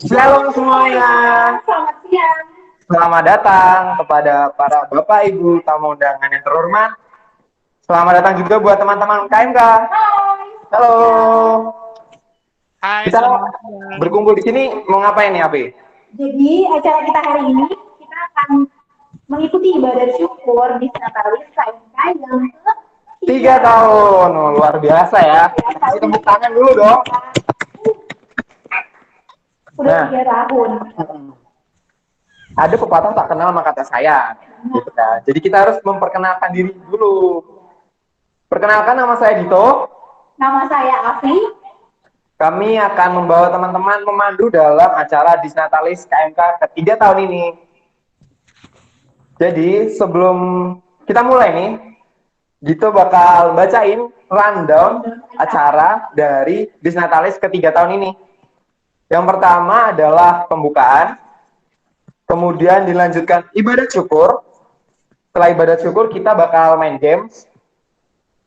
Shalom semuanya. Selamat siang. Selamat datang kepada para Bapak Ibu tamu undangan yang terhormat. Selamat datang juga buat teman-teman KMK. Hai. Halo. Hai, Kita selamat siang. berkumpul di sini mau ngapain nih, Api? Jadi acara kita hari ini kita akan mengikuti ibadah syukur di Natalis KMK yang ke 3 tahun. Oh, luar biasa ya. Kasih tepuk tangan dulu dong. Udah Nah. 3 tahun. Ada pepatah tak kenal maka tak sayang. Gitu kan. Jadi kita harus memperkenalkan diri dulu. Perkenalkan, nama saya Dito. Nama saya Afi. Kami akan membawa teman-teman memandu dalam acara Disnatalis KMK ketiga tahun ini. Jadi sebelum kita mulai nih, Dito bakal bacain rundown acara dari Disnatalis ketiga tahun ini. Yang pertama adalah pembukaan, kemudian dilanjutkan ibadah syukur. Setelah ibadah syukur kita bakal main games.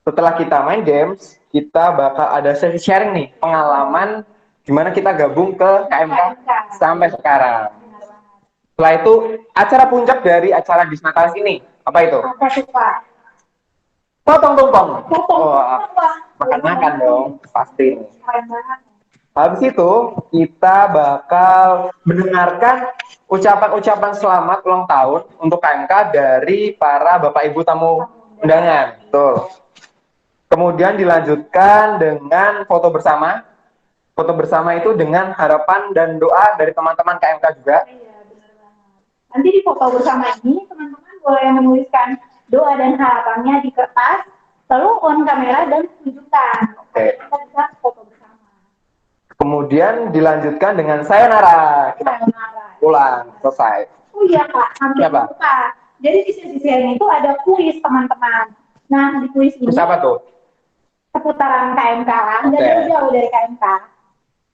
Setelah kita main games, kita bakal ada sesi sharing nih, pengalaman gimana kita gabung ke KMK sampai sekarang. Setelah itu, acara puncak dari acara Disnatalis ini, apa itu? Apa tuh Pak? Potong tumpeng. Potong Makan-makan dong, pasti. Keren banget. Habis itu, kita bakal mendengarkan ucapan-ucapan selamat ulang tahun untuk KMK dari para Bapak Ibu tamu undangan. Betul. Kemudian dilanjutkan dengan foto bersama. Foto bersama itu dengan harapan dan doa dari teman-teman KMK juga. Iya, benar banget. Nanti di foto bersama ini teman-teman boleh menuliskan doa dan harapannya di kertas, lalu on kamera dan tunjukkan. Oke. Kita bisa foto bersama. Kemudian dilanjutkan dengan sayonara. Kita pulang, selesai. Oh iya Pak, hampir lupa. Jadi di sesi sharing itu ada kuis teman-teman. Nah di kuis ini siapa tuh? Seputaran KMK, dan jauh dari KMK.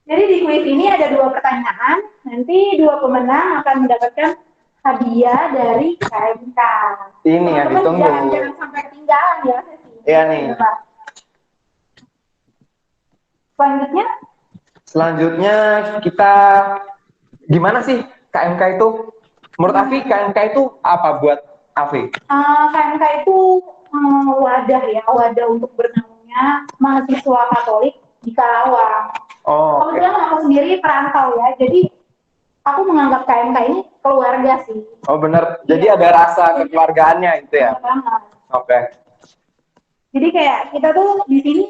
Jadi di kuis ini ada 2 pertanyaan. Nanti 2 pemenang akan mendapatkan hadiah dari KMK. Ini yang ditunggu. Jangan sampai ketinggalan ya sesi. Iya nih. Selanjutnya kita gimana sih KMK itu? Menurut Afi, KMK itu apa buat Afi? KMK itu wadah untuk bernaungnya mahasiswa Katolik di Karawang. Kebetulan aku sendiri perantau ya, jadi aku menganggap KMK ini keluarga sih. Oh benar, jadi ada rasa kekeluargaannya itu ya? Oke. Jadi kayak kita tuh di sini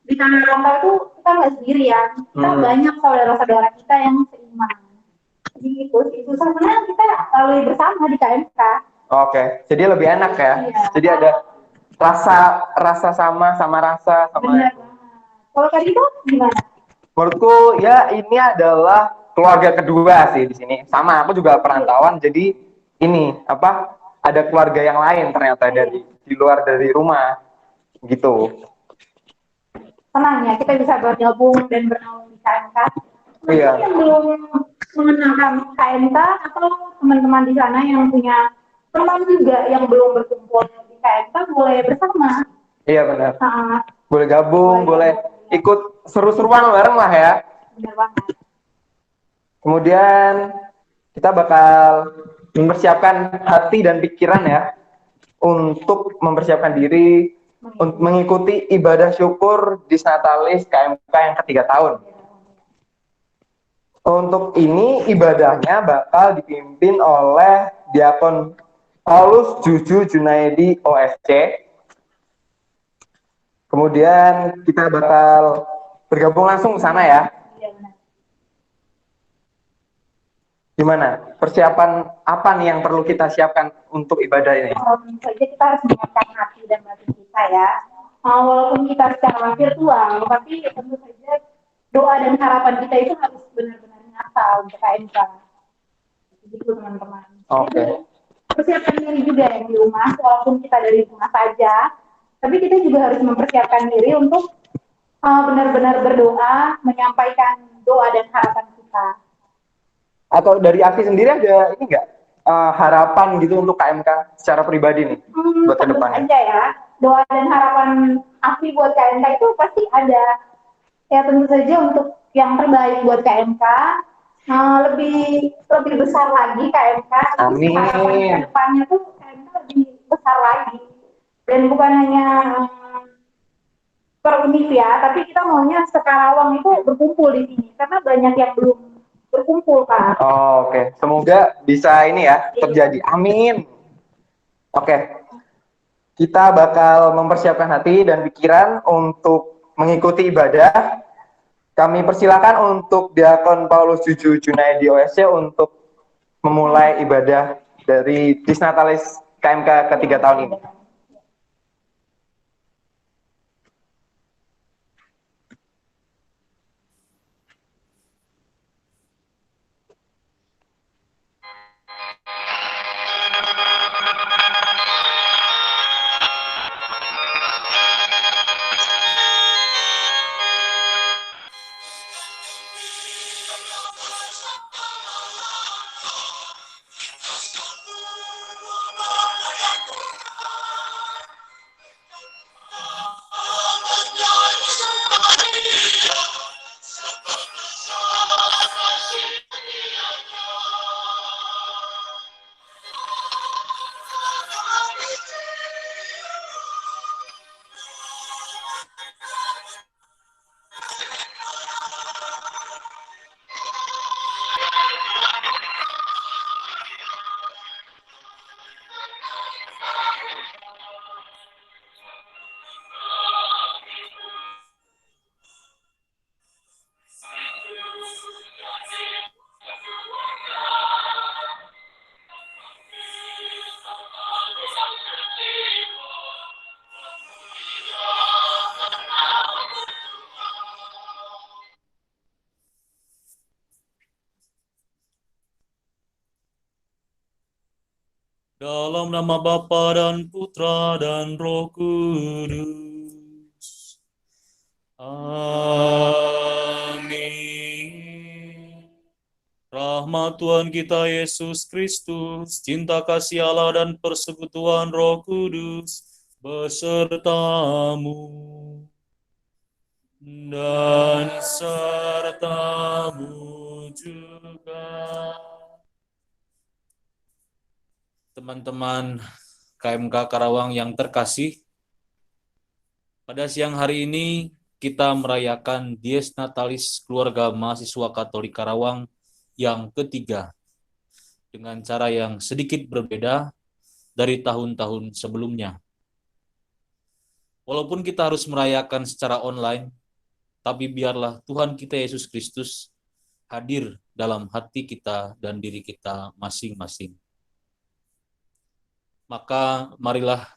di tanah rantau itu kita nggak sendirian, kita banyak saudara-saudara kita yang seiman. Jadi itu sebenarnya kita lalui bersama di KMK. Oke, jadi lebih enak ya. Iya. Jadi ada rasa sama rasa sama. Benar. Kalau tadi itu gimana? Menurutku ya ini adalah keluarga kedua sih di sini. Sama, aku juga perantauan, jadi ini apa? Ada keluarga yang lain ternyata dari di luar dari rumah, gitu. Senang ya kita bisa bergabung dan bernaung di KMK. Iya. Yang belum mengenalkan KMK atau teman-teman di sana yang punya teman juga yang belum berkumpul di KMK boleh bersama. Iya benar. Boleh gabung, boleh ikut seru-seruan bareng lah ya. Benar banget. Kemudian kita bakal mempersiapkan hati dan pikiran ya untuk mempersiapkan diri untuk mengikuti ibadah syukur Disnatalis KMK yang ketiga tahun. Untuk ini ibadahnya bakal dipimpin oleh Diakon Paulus Juju Junaidi OSC. Kemudian kita bakal bergabung langsung ke sana ya. Gimana? Persiapan apa nih yang perlu kita siapkan untuk ibadah ini? Tentu saja kita harus menyiapkan hati dan batin kita ya. Walaupun kita secara virtual, tapi tentu saja doa dan harapan kita itu harus benar-benar nyata untuk KMK. Begitu teman-teman. Oke. Persiapkan diri juga yang di rumah, walaupun kita dari rumah saja, tapi kita juga harus mempersiapkan diri untuk benar-benar berdoa, menyampaikan doa dan harapan kita. Atau dari Afi sendiri ada ini nggak harapan gitu untuk KMK secara pribadi nih buat kedepannya? Aja ya, doa dan harapan Afi buat KMK itu pasti ada. Ya tentu saja untuk yang terbaik buat KMK, lebih lebih besar lagi KMK, terus harapan ke Amin. depannya tuh KMK lebih besar lagi, dan bukan hanya per univ ya, tapi kita maunya sekarawang itu berkumpul di sini karena banyak yang belum berkumpul kan. Oh, oke. Semoga bisa ini ya terjadi. Amin. Oke. Kita bakal mempersiapkan hati dan pikiran untuk mengikuti ibadah. Kami persilakan untuk Diakon Paulus Juju Junaidi OSC untuk memulai ibadah dari Disnatalis KMK ketiga tahun ini. Dalam nama Bapa dan Putra dan Roh Kudus. Amin. Rahmat Tuhan kita Yesus Kristus, cinta kasih Allah dan persekutuan Roh Kudus besertamu dan sertamu juga. Teman-teman KMK Karawang yang terkasih, pada siang hari ini kita merayakan Dies Natalis Keluarga Mahasiswa Katolik Karawang yang ketiga dengan cara yang sedikit berbeda dari tahun-tahun sebelumnya. Walaupun kita harus merayakan secara online, tapi biarlah Tuhan kita Yesus Kristus hadir dalam hati kita dan diri kita masing-masing. Maka marilah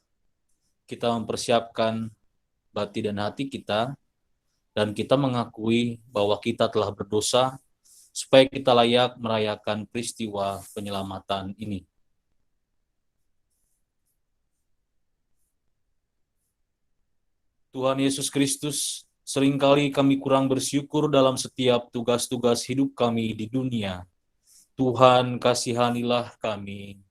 kita mempersiapkan batin dan hati kita, dan kita mengakui bahwa kita telah berdosa, supaya kita layak merayakan peristiwa penyelamatan ini. Tuhan Yesus Kristus, seringkali kami kurang bersyukur dalam setiap tugas-tugas hidup kami di dunia. Tuhan, kasihanilah kami.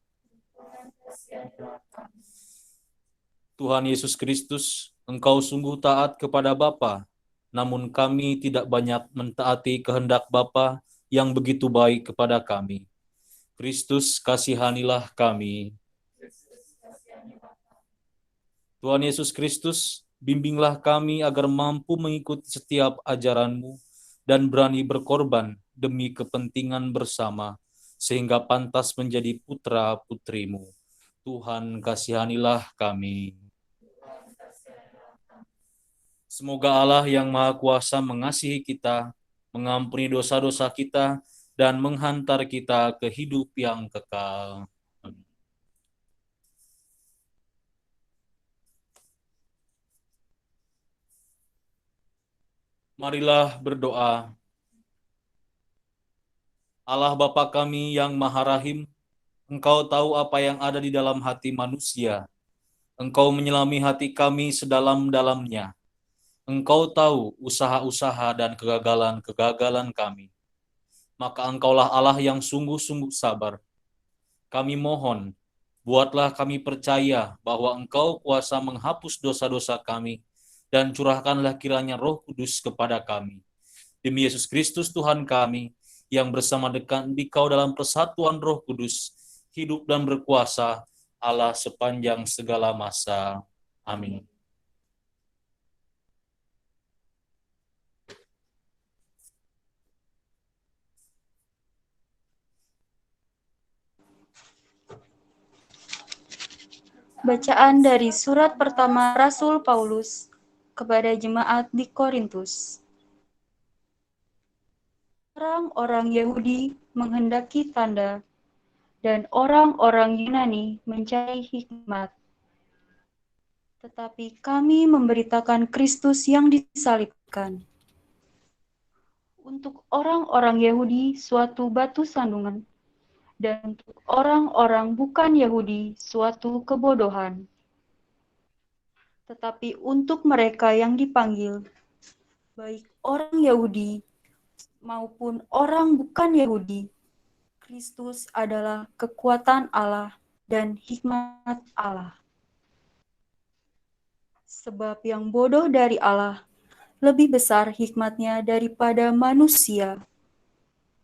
Tuhan Yesus Kristus, Engkau sungguh taat kepada Bapa, namun kami tidak banyak mentaati kehendak Bapa yang begitu baik kepada kami. Kristus, kasihanilah kami. Tuhan Yesus Kristus, bimbinglah kami agar mampu mengikuti setiap ajaran-Mu dan berani berkorban demi kepentingan bersama, sehingga pantas menjadi putra-putri-Mu. Tuhan, kasihanilah kami. Semoga Allah yang Maha Kuasa mengasihi kita, mengampuni dosa-dosa kita, dan menghantar kita ke hidup yang kekal. Marilah berdoa. Allah Bapa kami yang Maha Rahim, Engkau tahu apa yang ada di dalam hati manusia. Engkau menyelami hati kami sedalam-dalamnya. Engkau tahu usaha-usaha dan kegagalan-kegagalan kami. Maka Engkaulah Allah yang sungguh-sungguh sabar. Kami mohon, buatlah kami percaya bahwa Engkau kuasa menghapus dosa-dosa kami, dan curahkanlah kiranya Roh Kudus kepada kami. Demi Yesus Kristus Tuhan kami, yang bersama dengan Dikau dalam persatuan Roh Kudus, hidup dan berkuasa Allah sepanjang segala masa. Amin. Bacaan dari surat pertama Rasul Paulus kepada jemaat di Korintus. Orang-orang Yahudi menghendaki tanda, dan orang-orang Yunani mencari hikmat. Tetapi kami memberitakan Kristus yang disalibkan. Untuk orang-orang Yahudi suatu batu sandungan, dan untuk orang-orang bukan Yahudi suatu kebodohan. Tetapi untuk mereka yang dipanggil, baik orang Yahudi maupun orang bukan Yahudi, Kristus adalah kekuatan Allah dan hikmat Allah. Sebab yang bodoh dari Allah lebih besar hikmatnya daripada manusia,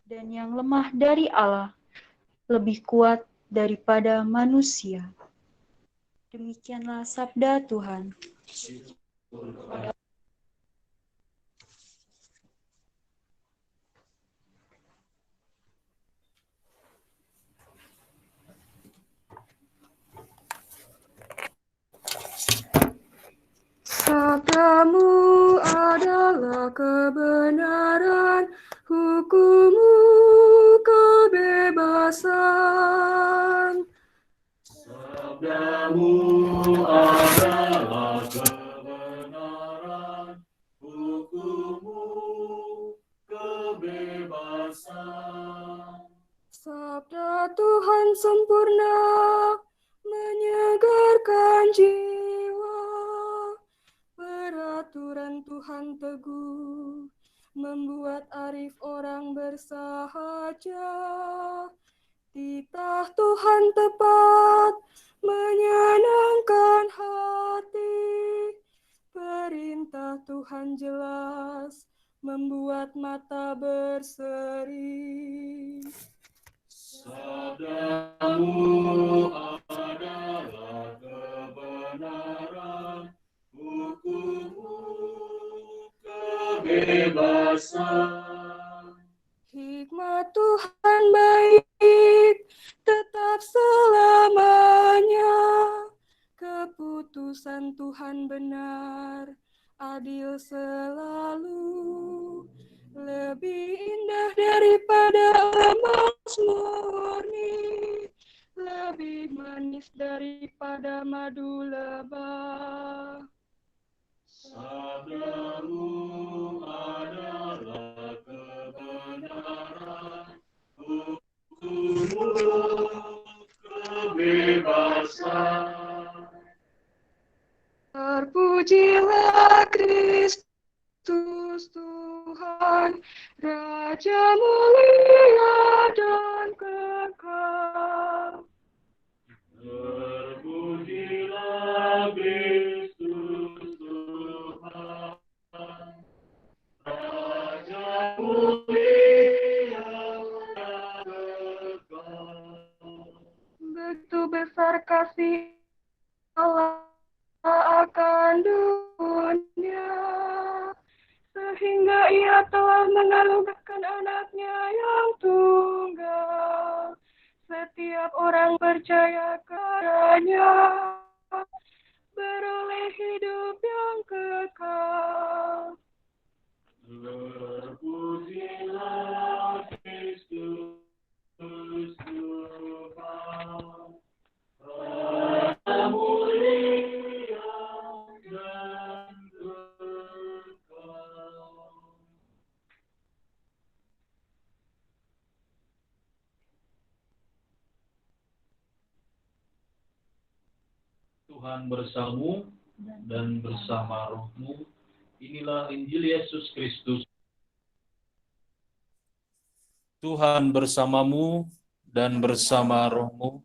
dan yang lemah dari Allah lebih kuat daripada manusia. Demikianlah sabda Tuhan. Sabdamu adalah kebenaran, hukummu kebebasan. Sabdamu adalah kebenaran, hukummu kebebasan. Sabda Tuhan sempurna, menyegarkan jiwa. Peraturan Tuhan teguh, membuat arif orang bersahaja. Titah Tuhan tepat, menyenangkan hati. Perintah Tuhan jelas, membuat mata berseri. Sabdamu adalah kebenaran, hukummu kebebasan. Hikmat Tuhan baik, tetap selamanya. Keputusan Tuhan benar, adil selalu. Lebih indah daripada emas murni, lebih manis daripada madu lebah. Sabdamu adalah kebenaran, hukummu kebebasan. Terpujilah Kristus Tuhan, Raja mulia dan kekal. Terpujilah Kristus Tuhan, Raja mulia dan kekal. Begitu besar kasih Allah akan dunia, sehingga Ia telah menganugerahkan anaknya yang tunggal. Setiap orang percaya kepadanya beroleh hidup yang kekal. Terpujilah Kristus Tuhan, Raja mulia dan kekal. Tuhan bersamamu dan bersama rohmu. Inilah Injil Yesus Kristus. Tuhan bersamamu dan bersama rohmu.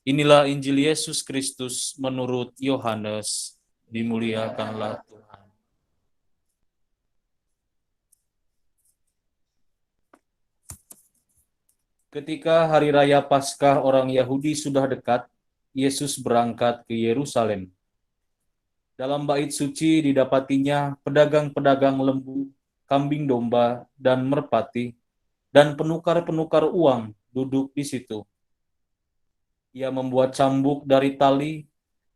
Inilah Injil Yesus Kristus menurut Yohanes. Dimuliakanlah Tuhan. Ketika hari raya Paskah orang Yahudi sudah dekat, Yesus berangkat ke Yerusalem. Dalam bait suci didapatinya pedagang-pedagang lembu, kambing domba, dan merpati, dan penukar-penukar uang duduk di situ. Ia membuat cambuk dari tali,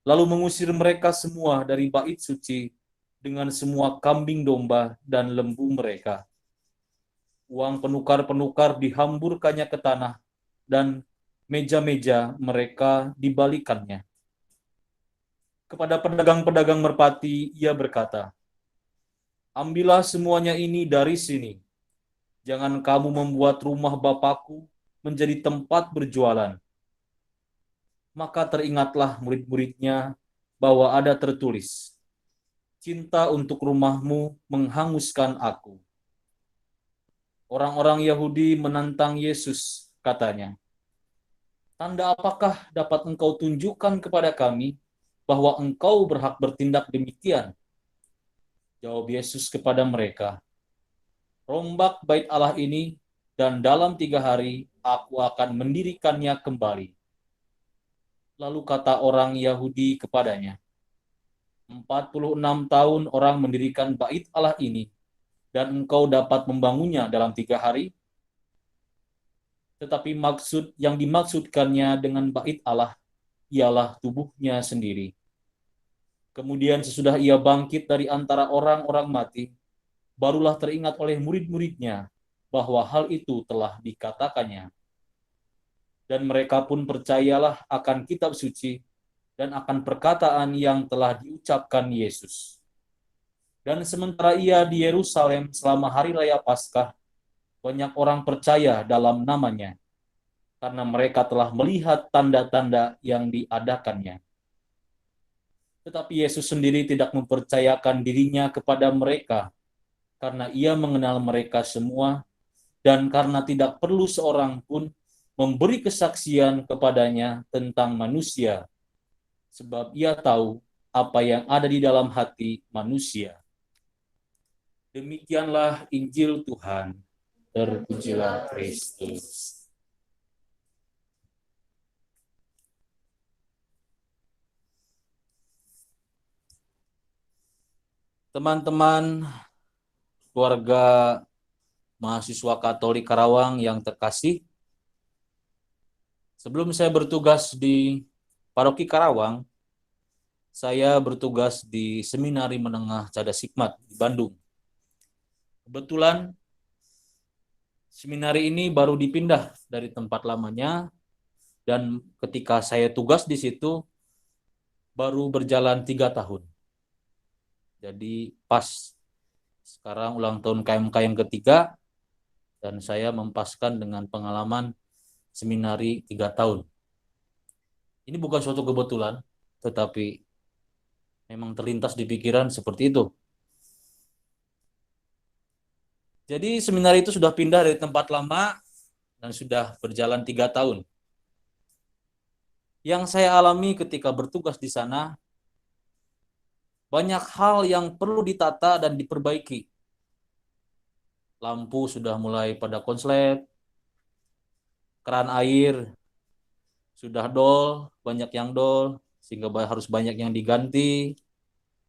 lalu mengusir mereka semua dari bait suci dengan semua kambing domba dan lembu mereka. Uang penukar-penukar dihamburkannya ke tanah, dan meja-meja mereka dibalikannya. Kepada pedagang-pedagang merpati, ia berkata, "Ambillah semuanya ini dari sini. Jangan kamu membuat rumah Bapakku menjadi tempat berjualan." Maka teringatlah murid-muridnya bahwa ada tertulis, "Cinta untuk rumahmu menghanguskan aku." Orang-orang Yahudi menantang Yesus, katanya, "Tanda apakah dapat engkau tunjukkan kepada kami bahwa engkau berhak bertindak demikian?" Jawab Yesus kepada mereka, "Rombak bait Allah ini, dan dalam 3 hari aku akan mendirikannya kembali." Lalu kata orang Yahudi kepadanya, 46 tahun orang mendirikan bait Allah ini, dan engkau dapat membangunnya dalam 3 hari? Tetapi maksud yang dimaksudkannya dengan bait Allah ialah tubuhnya sendiri. Kemudian sesudah ia bangkit dari antara orang-orang mati, barulah teringat oleh murid-muridnya bahwa hal itu telah dikatakannya. Dan mereka pun percayalah akan kitab suci dan akan perkataan yang telah diucapkan Yesus. Dan sementara ia di Yerusalem selama hari raya Paskah, banyak orang percaya dalam namanya, karena mereka telah melihat tanda-tanda yang diadakannya. Tetapi Yesus sendiri tidak mempercayakan dirinya kepada mereka, karena ia mengenal mereka semua, dan karena tidak perlu seorang pun memberi kesaksian kepadanya tentang manusia, sebab ia tahu apa yang ada di dalam hati manusia. Demikianlah Injil Tuhan. Terpujilah Kristus. Teman-teman, keluarga mahasiswa Katolik Karawang yang terkasih, sebelum saya bertugas di Paroki Karawang, saya bertugas di Seminari Menengah Cadas Hikmat di Bandung. Kebetulan seminari ini baru dipindah dari tempat lamanya, dan ketika saya tugas di situ baru berjalan 3 tahun. Jadi pas sekarang ulang tahun KMK yang ketiga, dan saya mempaskan dengan pengalaman seminari 3 tahun. Ini bukan suatu kebetulan, tetapi memang terlintas di pikiran seperti itu. Jadi seminari itu sudah pindah dari tempat lama dan sudah berjalan 3 tahun. Yang saya alami ketika bertugas di sana, banyak hal yang perlu ditata dan diperbaiki. Lampu sudah mulai pada konslet, keran air sudah dol, banyak yang dol, sehingga harus banyak yang diganti.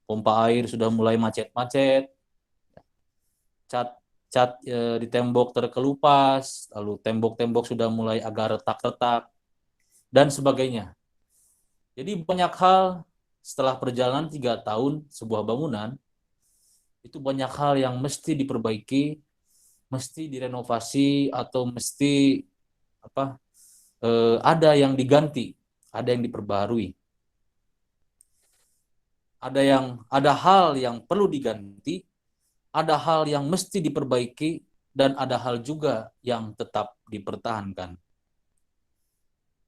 Pompa air sudah mulai macet-macet. Cat di tembok terkelupas, lalu tembok-tembok sudah mulai agak retak-retak, dan sebagainya. Jadi banyak hal setelah perjalanan 3 tahun sebuah bangunan, itu banyak hal yang mesti diperbaiki, mesti direnovasi, atau mesti ada yang diganti, ada yang diperbaharui. Ada hal yang perlu diganti, ada hal yang mesti diperbaiki, dan ada hal juga yang tetap dipertahankan.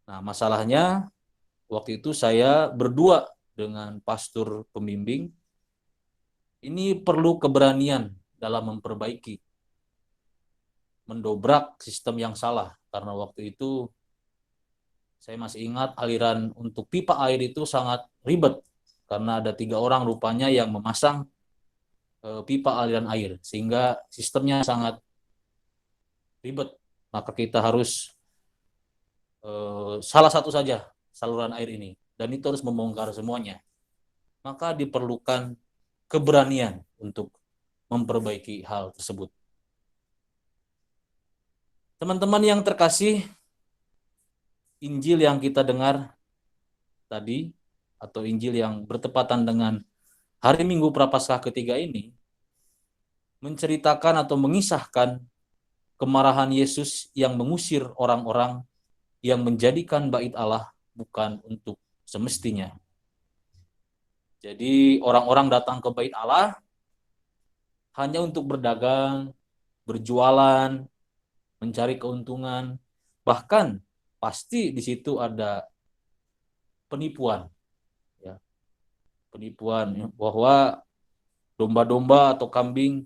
Nah, masalahnya waktu itu saya berdua dengan pastor pembimbing. Ini perlu keberanian dalam memperbaiki, mendobrak sistem yang salah, karena waktu itu saya masih ingat aliran untuk pipa air itu sangat ribet, karena ada 3 orang rupanya yang memasang pipa aliran air, sehingga sistemnya sangat ribet. Maka kita harus salah satu saja saluran air ini, dan itu harus membongkar semuanya. Maka diperlukan keberanian untuk memperbaiki hal tersebut. Teman-teman yang terkasih, Injil yang kita dengar tadi, atau Injil yang bertepatan dengan hari Minggu Prapaskah ketiga ini, menceritakan atau mengisahkan kemarahan Yesus yang mengusir orang-orang yang menjadikan bait Allah bukan untuk semestinya. Jadi orang-orang datang ke bait Allah hanya untuk berdagang, berjualan, mencari keuntungan, bahkan pasti di situ ada penipuan, ya, penipuan bahwa domba-domba atau kambing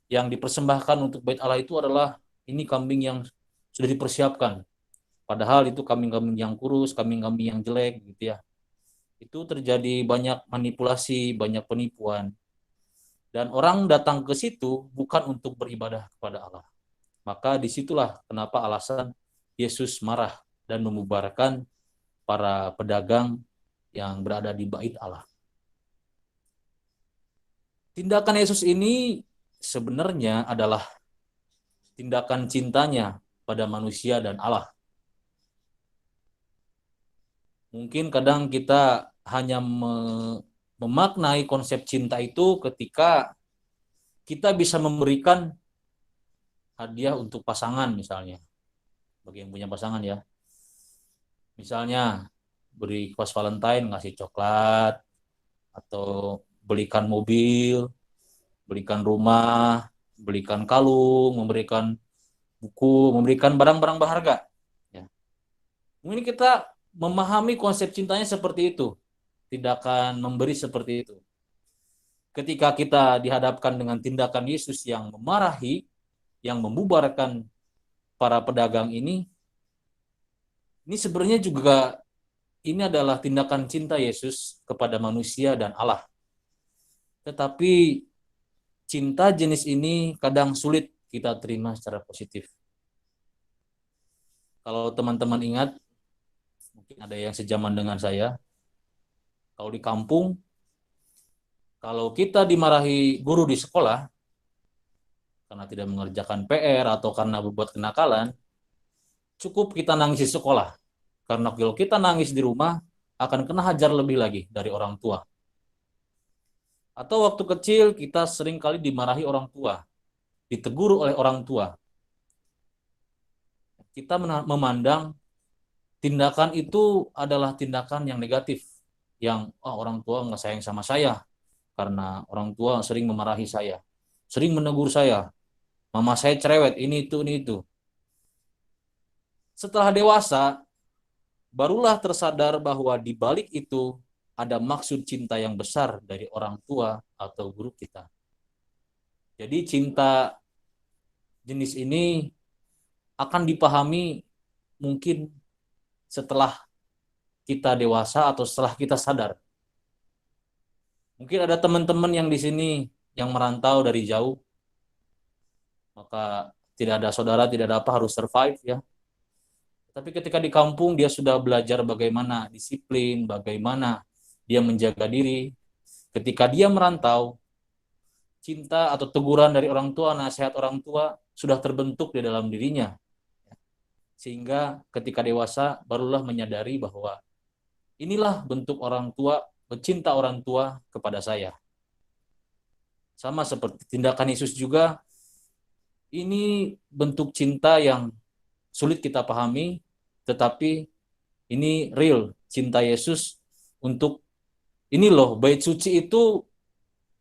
yang dipersembahkan untuk bait Allah itu adalah ini kambing yang sudah dipersiapkan. Padahal itu kambing-kambing yang kurus, kambing-kambing yang jelek gitu ya. Itu terjadi banyak manipulasi, banyak penipuan. Dan orang datang ke situ bukan untuk beribadah kepada Allah. Maka disitulah kenapa alasan Yesus marah dan membubarkan para pedagang yang berada di bait Allah. Tindakan Yesus ini sebenarnya adalah tindakan cintanya pada manusia dan Allah. Mungkin kadang kita hanya memaknai konsep cinta itu ketika kita bisa memberikan hadiah untuk pasangan misalnya. Bagi yang punya pasangan ya. Misalnya beri pas Valentine ngasih coklat, atau belikan mobil, belikan rumah, belikan kalung, memberikan buku, memberikan barang-barang berharga. Ya. Mungkin kita memahami konsep cintanya seperti itu, tindakan memberi seperti itu. Ketika kita dihadapkan dengan tindakan Yesus yang memarahi, yang membubarkan para pedagang ini sebenarnya juga ini adalah tindakan cinta Yesus kepada manusia dan Allah. Tetapi cinta jenis ini kadang sulit kita terima secara positif. Kalau teman-teman ingat, mungkin ada yang sejaman dengan saya, kalau di kampung, kalau kita dimarahi guru di sekolah karena tidak mengerjakan PR atau karena berbuat kenakalan, cukup kita nangis di sekolah. Karena kalau kita nangis di rumah, akan kena hajar lebih lagi dari orang tua. Atau waktu kecil kita sering kali dimarahi orang tua, ditegur oleh orang tua. Kita memandang tindakan itu adalah tindakan yang negatif, yang orang tua nggak sayang sama saya karena orang tua sering memarahi saya, sering menegur saya, mama saya cerewet, ini itu. Setelah dewasa, barulah tersadar bahwa di balik itu ada maksud cinta yang besar dari orang tua atau guru kita. Jadi cinta jenis ini akan dipahami mungkin setelah kita dewasa atau setelah kita sadar. Mungkin ada teman-teman yang di sini yang merantau dari jauh, maka tidak ada saudara, tidak ada apa, harus survive ya. Tapi ketika di kampung dia sudah belajar bagaimana disiplin, bagaimana dia menjaga diri. Ketika dia merantau, cinta atau teguran dari orang tua, nasihat orang tua sudah terbentuk di dalam dirinya. Sehingga ketika dewasa barulah menyadari bahwa inilah bentuk orang tua, cinta orang tua kepada saya. Sama seperti tindakan Yesus juga, ini bentuk cinta yang sulit kita pahami, tetapi ini real cinta Yesus untuk ini loh, bait suci itu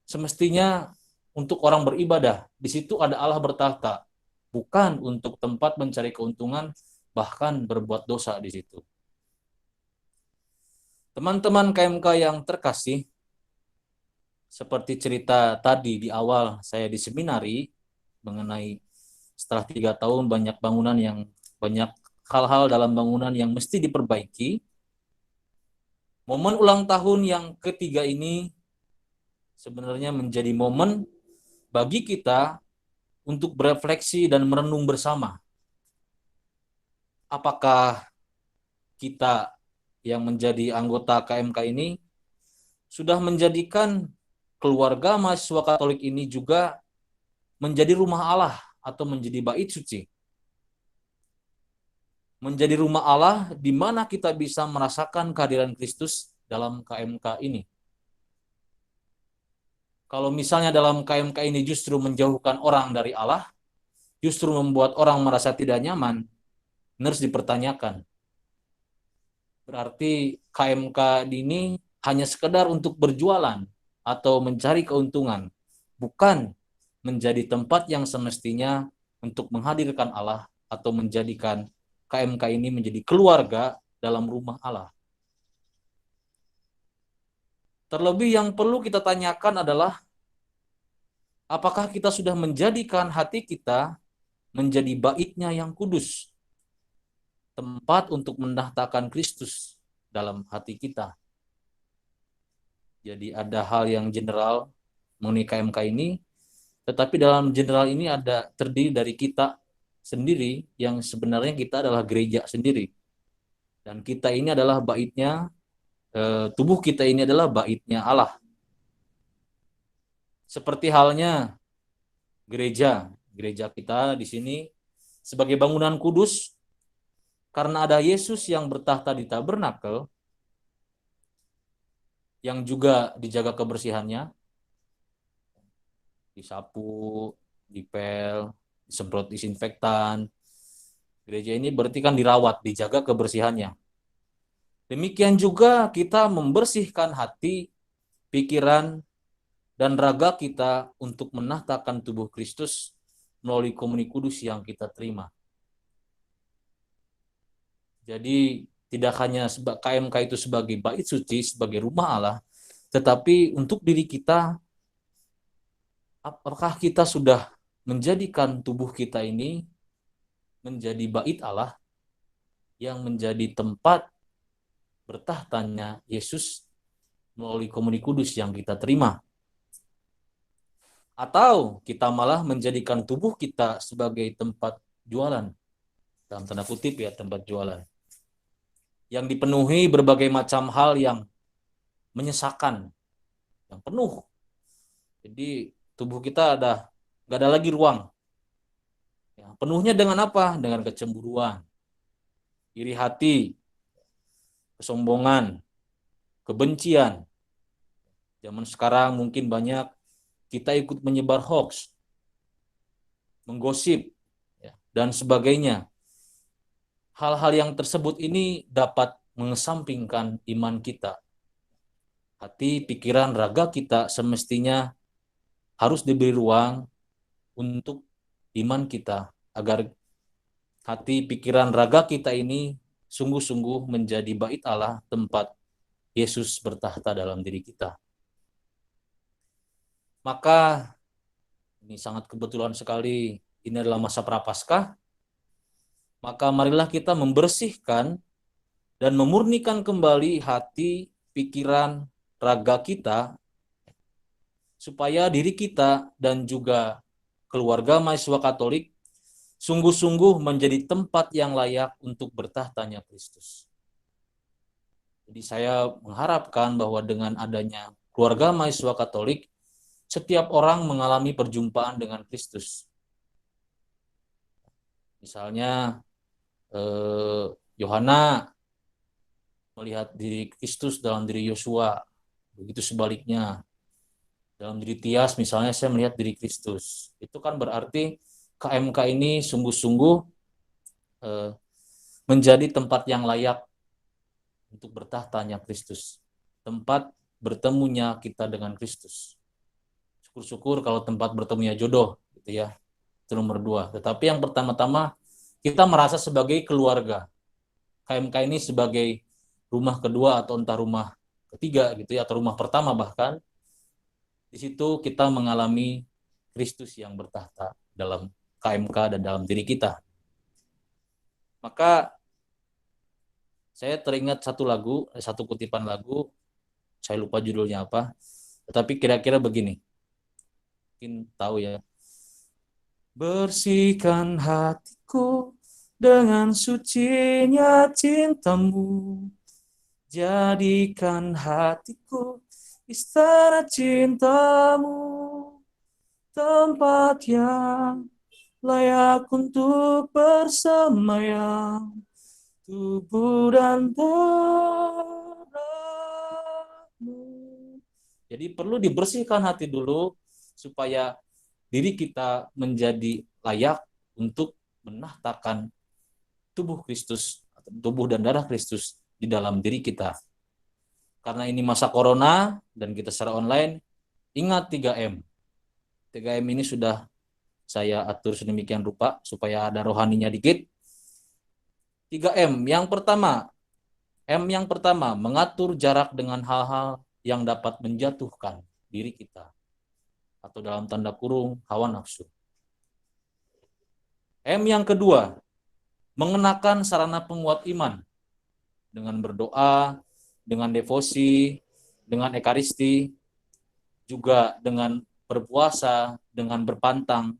semestinya untuk orang beribadah. Di situ ada Allah bertahta, bukan untuk tempat mencari keuntungan, bahkan berbuat dosa di situ. Teman-teman KMK yang terkasih, seperti cerita tadi di awal saya di seminari mengenai setelah 3 tahun banyak hal-hal dalam bangunan yang mesti diperbaiki. Momen ulang tahun yang ketiga ini sebenarnya menjadi momen bagi kita untuk berefleksi dan merenung bersama. Apakah kita yang menjadi anggota KMK ini sudah menjadikan keluarga mahasiswa Katolik ini juga menjadi rumah Allah atau menjadi bait suci. Menjadi rumah Allah di mana kita bisa merasakan kehadiran Kristus dalam KMK ini. Kalau misalnya dalam KMK ini justru menjauhkan orang dari Allah, justru membuat orang merasa tidak nyaman, harus dipertanyakan. Berarti KMK ini hanya sekedar untuk berjualan atau mencari keuntungan, bukan menjadi tempat yang semestinya untuk menghadirkan Allah atau menjadikan KMK ini menjadi keluarga dalam rumah Allah. Terlebih yang perlu kita tanyakan adalah apakah kita sudah menjadikan hati kita menjadi baitnya yang kudus, tempat untuk mendahtakan Kristus dalam hati kita. Jadi ada hal yang general mengenai KMK ini, tetapi dalam general ini ada terdiri dari kita sendiri yang sebenarnya kita adalah gereja sendiri. Dan kita ini adalah baitnya, tubuh kita ini adalah baitnya Allah. Seperti halnya gereja kita di sini sebagai bangunan kudus, karena ada Yesus yang bertahta di tabernakel, yang juga dijaga kebersihannya, disapu, dipel, disemprot disinfektan. Gereja ini berarti kan dirawat, dijaga kebersihannya. Demikian juga kita membersihkan hati, pikiran, dan raga kita untuk menahtakan tubuh Kristus melalui komuni kudus yang kita terima. Jadi tidak hanya KMK itu sebagai bait suci, sebagai rumah Allah, tetapi untuk diri kita, apakah kita sudah menjadikan tubuh kita ini menjadi bait Allah yang menjadi tempat bertahtanya Yesus melalui komuni kudus yang kita terima? Atau kita malah menjadikan tubuh kita sebagai tempat jualan, dalam tanda kutip ya, tempat jualan, yang dipenuhi berbagai macam hal yang menyesakan, yang penuh. Jadi tubuh kita gak ada lagi ruang. Ya, penuhnya dengan apa? Dengan kecemburuan, iri hati, kesombongan, kebencian. Zaman sekarang mungkin banyak kita ikut menyebar hoax, menggosip, ya, dan sebagainya. Hal-hal yang tersebut ini dapat mengesampingkan iman kita. Hati, pikiran, raga kita semestinya harus diberi ruang untuk iman kita, agar hati, pikiran, raga kita ini sungguh-sungguh menjadi bait Allah, tempat Yesus bertahta dalam diri kita. Maka ini sangat kebetulan sekali, ini adalah masa Prapaskah. Maka marilah kita membersihkan dan memurnikan kembali hati, pikiran, raga kita, supaya diri kita dan juga keluarga mahasiswa Katolik sungguh-sungguh menjadi tempat yang layak untuk bertahtanya Kristus. Jadi saya mengharapkan bahwa dengan adanya keluarga mahasiswa Katolik, setiap orang mengalami perjumpaan dengan Kristus. Misalnya Yohana melihat diri Kristus dalam diri Yosua, begitu sebaliknya. Dalam diri Tias misalnya saya melihat diri Kristus. Itu kan berarti KMK ini sungguh-sungguh menjadi tempat yang layak untuk bertahtanya Kristus. Tempat bertemunya kita dengan Kristus. Syukur-syukur kalau tempat bertemunya jodoh, gitu ya. Itu nomor 2. Tetapi yang pertama-tama kita merasa sebagai keluarga. KMK ini sebagai rumah kedua atau entah rumah ketiga gitu ya, atau rumah pertama bahkan. Di situ kita mengalami Kristus yang bertahta dalam KMK dan dalam diri kita. Maka saya teringat satu kutipan lagu, saya lupa judulnya apa, tetapi kira-kira begini. Mungkin tahu ya. Bersihkan hatiku dengan sucinya cintamu, jadikan hatiku istana cintamu, tempat yang layak untuk bersemayam, tubuh dan darahmu. Jadi perlu dibersihkan hati dulu supaya diri kita menjadi layak untuk menahtakan tubuh Kristus, tubuh dan darah Kristus di dalam diri kita. Karena ini masa corona dan kita secara online, ingat 3M. 3M ini sudah saya atur sedemikian rupa supaya ada rohaninya dikit. 3M. M yang pertama, mengatur jarak dengan hal-hal yang dapat menjatuhkan diri kita. Atau dalam tanda kurung, hawa nafsu. M yang kedua, mengenakan sarana penguat iman dengan berdoa, dengan devosi, dengan ekaristi, juga dengan berpuasa, dengan berpantang.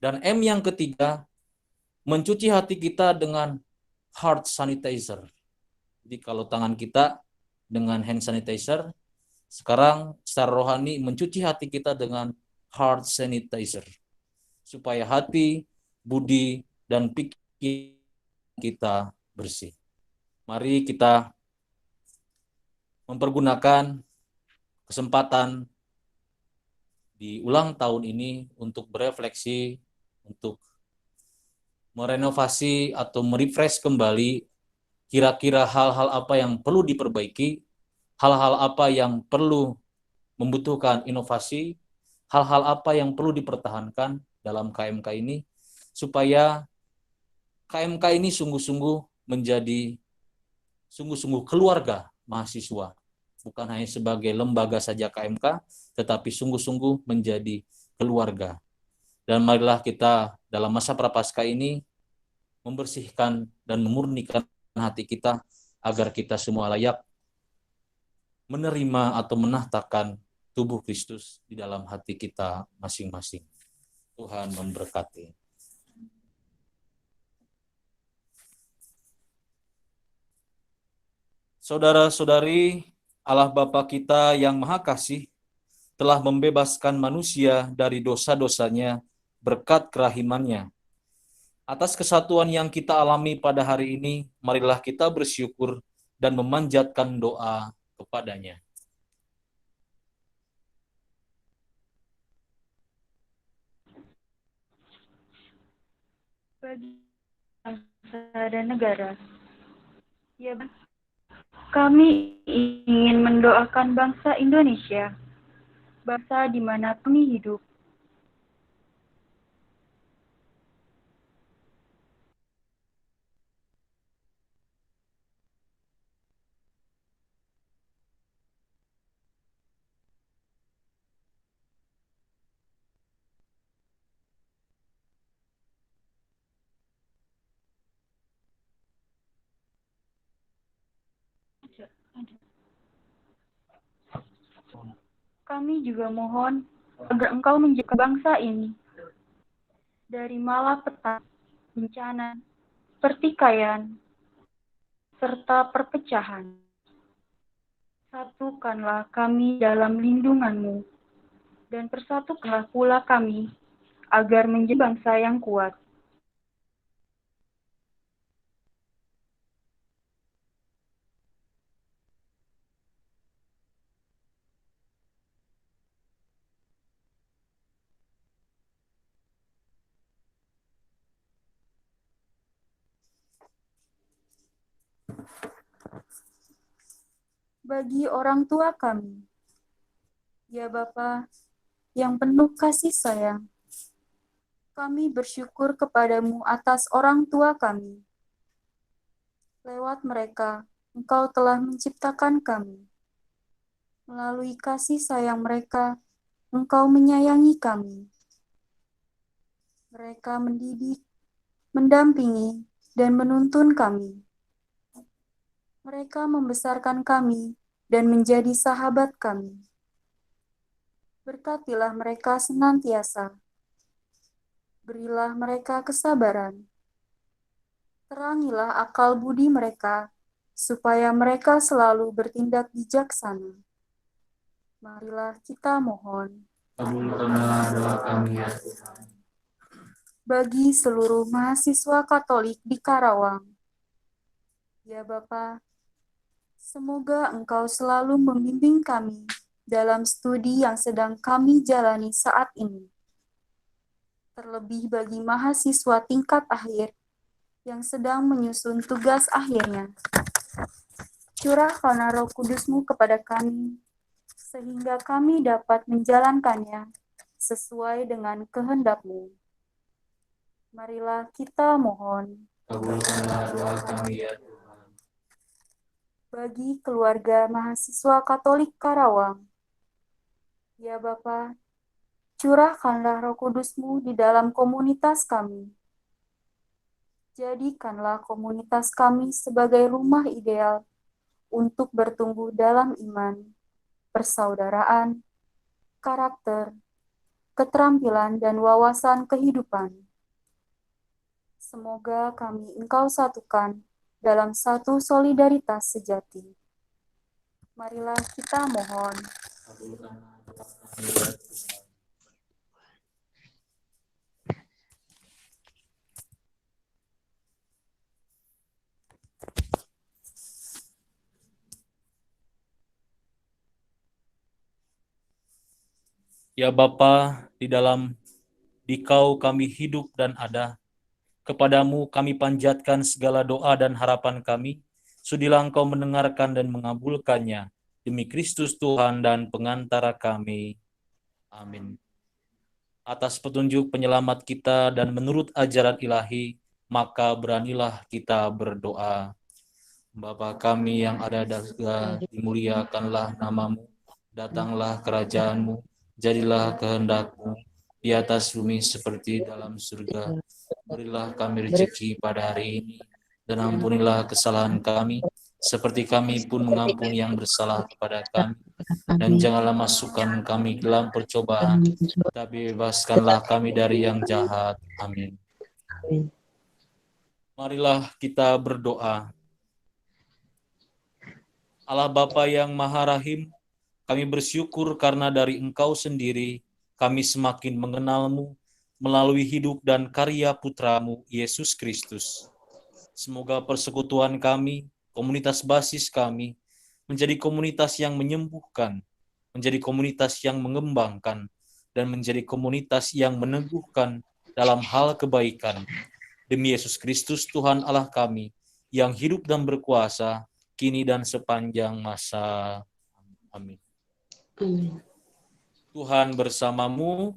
Dan M yang ketiga, mencuci hati kita dengan heart sanitizer. Jadi kalau tangan kita dengan hand sanitizer, sekarang secara rohani mencuci hati kita dengan heart sanitizer. Supaya hati, budi, dan pikir kita bersih. Mari kita mempergunakan kesempatan di ulang tahun ini untuk berefleksi, untuk merenovasi atau merefresh kembali kira-kira hal-hal apa yang perlu diperbaiki, hal-hal apa yang perlu membutuhkan inovasi, hal-hal apa yang perlu dipertahankan dalam KMK ini, supaya KMK ini sungguh-sungguh menjadi sungguh-sungguh keluarga mahasiswa. Bukan hanya sebagai lembaga saja KMK, tetapi sungguh-sungguh menjadi keluarga. Dan marilah kita dalam masa prapaskah ini membersihkan dan memurnikan hati kita agar kita semua layak menerima atau menahtakan tubuh Kristus di dalam hati kita masing-masing. Tuhan memberkati. Saudara-saudari, Allah Bapa kita yang Maha Kasih telah membebaskan manusia dari dosa-dosanya berkat kerahimannya. Atas kesatuan yang kita alami pada hari ini, marilah kita bersyukur dan memanjatkan doa kepadanya. Bagi bangsa dan negara. Ya, kami ingin mendoakan bangsa Indonesia, bangsa di mana kami hidup. Kami juga mohon agar Engkau menjaga bangsa ini dari malapetaka, bencana, pertikaian, serta perpecahan. Satukanlah kami dalam lindungan-Mu, dan persatukanlah pula kami agar menjadi bangsa yang kuat. Bagi orang tua kami, ya Bapa yang penuh kasih sayang, kami bersyukur kepadamu atas orang tua kami. Lewat mereka, Engkau telah menciptakan kami. Melalui kasih sayang mereka, Engkau menyayangi kami. Mereka mendidik, mendampingi, dan menuntun kami. Mereka membesarkan kami dan menjadi sahabat kami. Berkatilah mereka senantiasa. Berilah mereka kesabaran, Terangilah akal budi mereka, supaya mereka selalu bertindak bijaksana. Marilah kita mohon. Kabulkanlah doa kami ya Tuhan. Bagi seluruh mahasiswa Katolik di Karawang, ya Bapa, semoga Engkau selalu membimbing kami dalam studi yang sedang kami jalani saat ini. Terlebih bagi mahasiswa tingkat akhir yang sedang menyusun tugas akhirnya. Curahkanlah Roh Kudus-Mu kepada kami, sehingga kami dapat menjalankannya sesuai dengan kehendak-Mu. Marilah kita mohon. Kabulkanlah doa kami ya Tuhan. Bagi keluarga mahasiswa Katolik Karawang, ya Bapa, curahkanlah Roh Kudus-Mu di dalam komunitas kami. Jadikanlah komunitas kami sebagai rumah ideal untuk bertumbuh dalam iman, persaudaraan, karakter, keterampilan, dan wawasan kehidupan. Semoga kami Engkau satukan dalam satu solidaritas sejati. Marilah kita mohon. Kabulkanlah doa kami ya Tuhan. Ya Bapa, di dalam Dikau kami hidup dan ada. Kepadamu kami panjatkan segala doa dan harapan kami. Sudilah Engkau mendengarkan dan mengabulkannya. Demi Kristus Tuhan dan pengantara kami. Amin. Atas petunjuk penyelamat kita dan menurut ajaran ilahi, maka beranilah kita berdoa. Bapa kami yang ada di surga, dimuliakanlah namamu. Datanglah kerajaanmu, jadilah kehendak-Mu di atas bumi seperti dalam surga. Berilah kami rezeki pada hari ini, dan ampunilah kesalahan kami, seperti kami pun mengampuni yang bersalah kepada kami. Dan janganlah masukkan kami ke dalam percobaan, tapi bebaskanlah kami dari yang jahat. Amin. Marilah kita berdoa. Allah Bapa yang Maha Rahim, kami bersyukur karena dari Engkau sendiri kami semakin mengenal-Mu melalui hidup dan karya Putra-Mu, Yesus Kristus. Semoga persekutuan kami, komunitas basis kami, menjadi komunitas yang menyembuhkan, menjadi komunitas yang mengembangkan, dan menjadi komunitas yang meneguhkan dalam hal kebaikan. Demi Yesus Kristus, Tuhan Allah kami, yang hidup dan berkuasa, kini dan sepanjang masa. Amin. Amin. Tuhan bersamamu,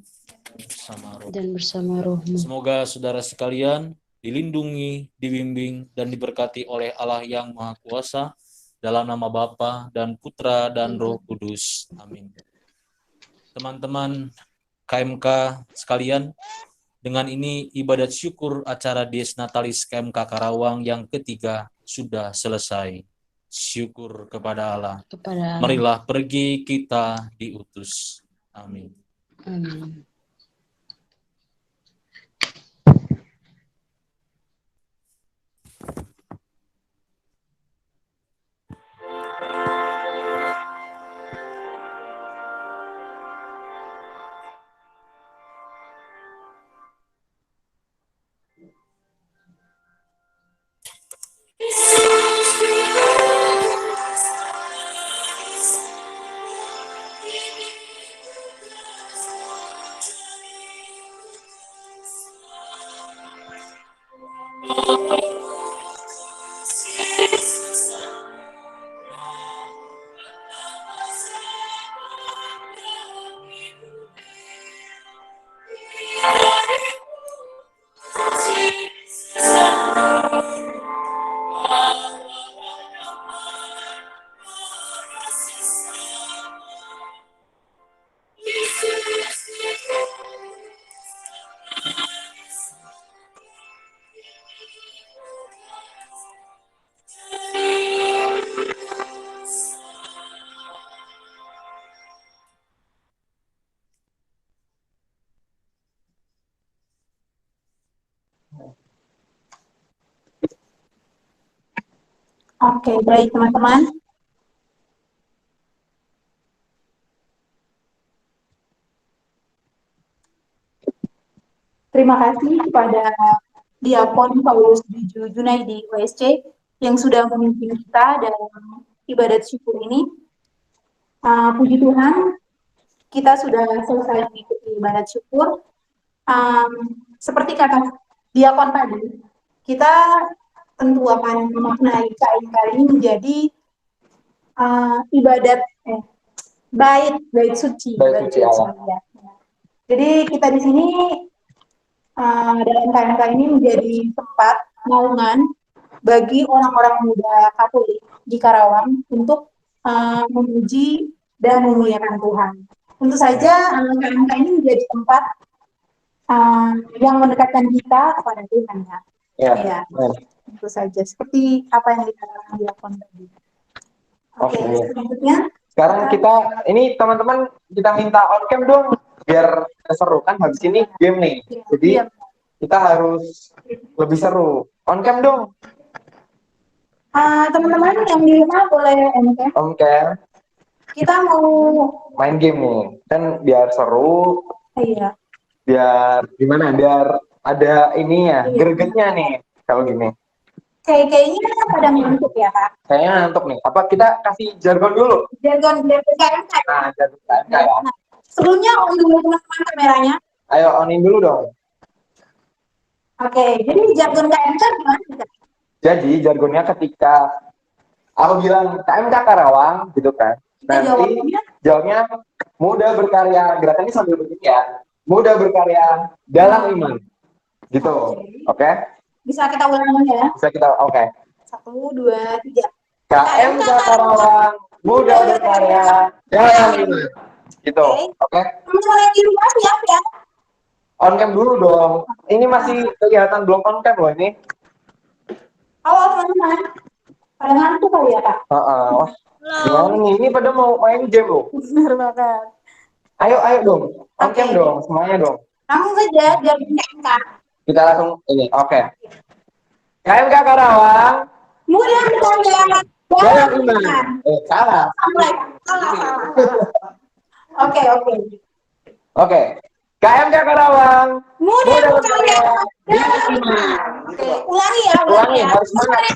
bersama roh. Dan bersama rohmu. Semoga saudara sekalian dilindungi, dibimbing, dan diberkati oleh Allah yang Maha Kuasa, dalam nama Bapa dan Putra dan Roh Kudus. Amin. Teman-teman KMK sekalian, dengan ini ibadat syukur acara Dies Natalis KMK Karawang yang ketiga sudah selesai. Syukur kepada Allah. Marilah pergi kita diutus. Amin. Amin. Oke, baik teman-teman. Terima kasih kepada Diakon Paulus Junaidi OSC yang sudah memimpin kita dalam ibadat syukur ini. Puji Tuhan, kita sudah selesai mengikuti ibadat syukur. Seperti kata Diakon tadi, kita tentu akan memaknai KMK ini menjadi ibadat bait suci. Bait suci Allah. Ya. Jadi kita di sini dalam KMK ini menjadi tempat naungan bagi orang-orang muda Katolik di Karawang untuk memuji dan memuliakan Tuhan. Tentu saja KMK ini menjadi tempat yang mendekatkan kita kepada Tuhan ya. Ya. Tentu saja seperti apa yang dikatakan Diakon tadi. Oke, selanjutnya. Sekarang kita ini teman-teman kita minta on cam dong biar seru kan habis ini game nih. Jadi kita harus lebih seru. On cam dong. Teman-teman yang di rumah boleh on cam. On cam. Kita mau main game nih. Kan biar seru. Iya. Biar gimana? Biar ada ini ya, gregetnya nih kalau gini. Kayaknya pada ngantuk ya, Kak? Kayaknya ngantuk nih. Apa kita kasih jargon dulu? Jargon KMK. Nah, jargon KMK ya. Sebelumnya on dulu teman-teman kameranya. Ayo onin dulu dong. Oke, jadi jargon KMK gimana? Jadi jargonnya ketika aku bilang KMK Karawang gitu kan. Nanti jawabnya muda berkarya. Gerakannya sambil begini ya. Muda berkarya dalam iman. Gitu. Oke? Bisa kita ulangi ya? Bisa kita, oke. 1, 2, 3. KMK Karawang, muda berkarya dalam iman. Gitu. Oke? Teman-teman yang di rumah siap ya? On cam dulu dong. Ini masih kelihatan belum on cam loh ini. Halo teman-teman. Pada ngantuk kali ya, Kak? Wah, gimana nih? Ini pada mau main game loh. Benar banget. Ayo dong. On cam dong, semuanya dong. Langsung saja jargon KMK. Kita langsung ini, oke. KMK Karawang, Muda berkarya dalam iman. Salah. Salah. Oke. Oke. KMK Karawang, Muda berkarya berkarya dalam iman. Oke, ulangi ya. Ulangi, harus semangat.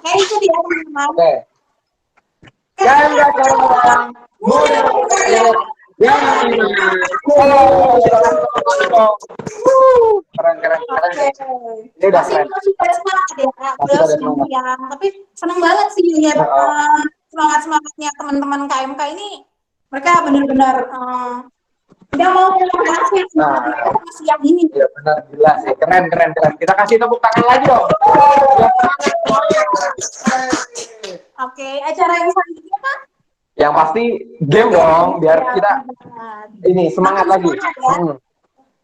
Kayak itu dia teman-teman. Oke. KMK Karawang, muda berkarya dalam iman. Keren. Ini udah keren. Masih pada semangat ya, Kak. Masih pada semangat. Ya. Tapi seneng banget sih lihat semangat-semangatnya teman-teman KMK ini. Mereka benar-benar udah mau melakukan masih yang ini. Iya benar, gila sih. Keren. Kita kasih tepuk tangan lagi dong. Oke, acara yang selanjutnya Kak? Yang pasti game dong, biar kita ini semangat lagi.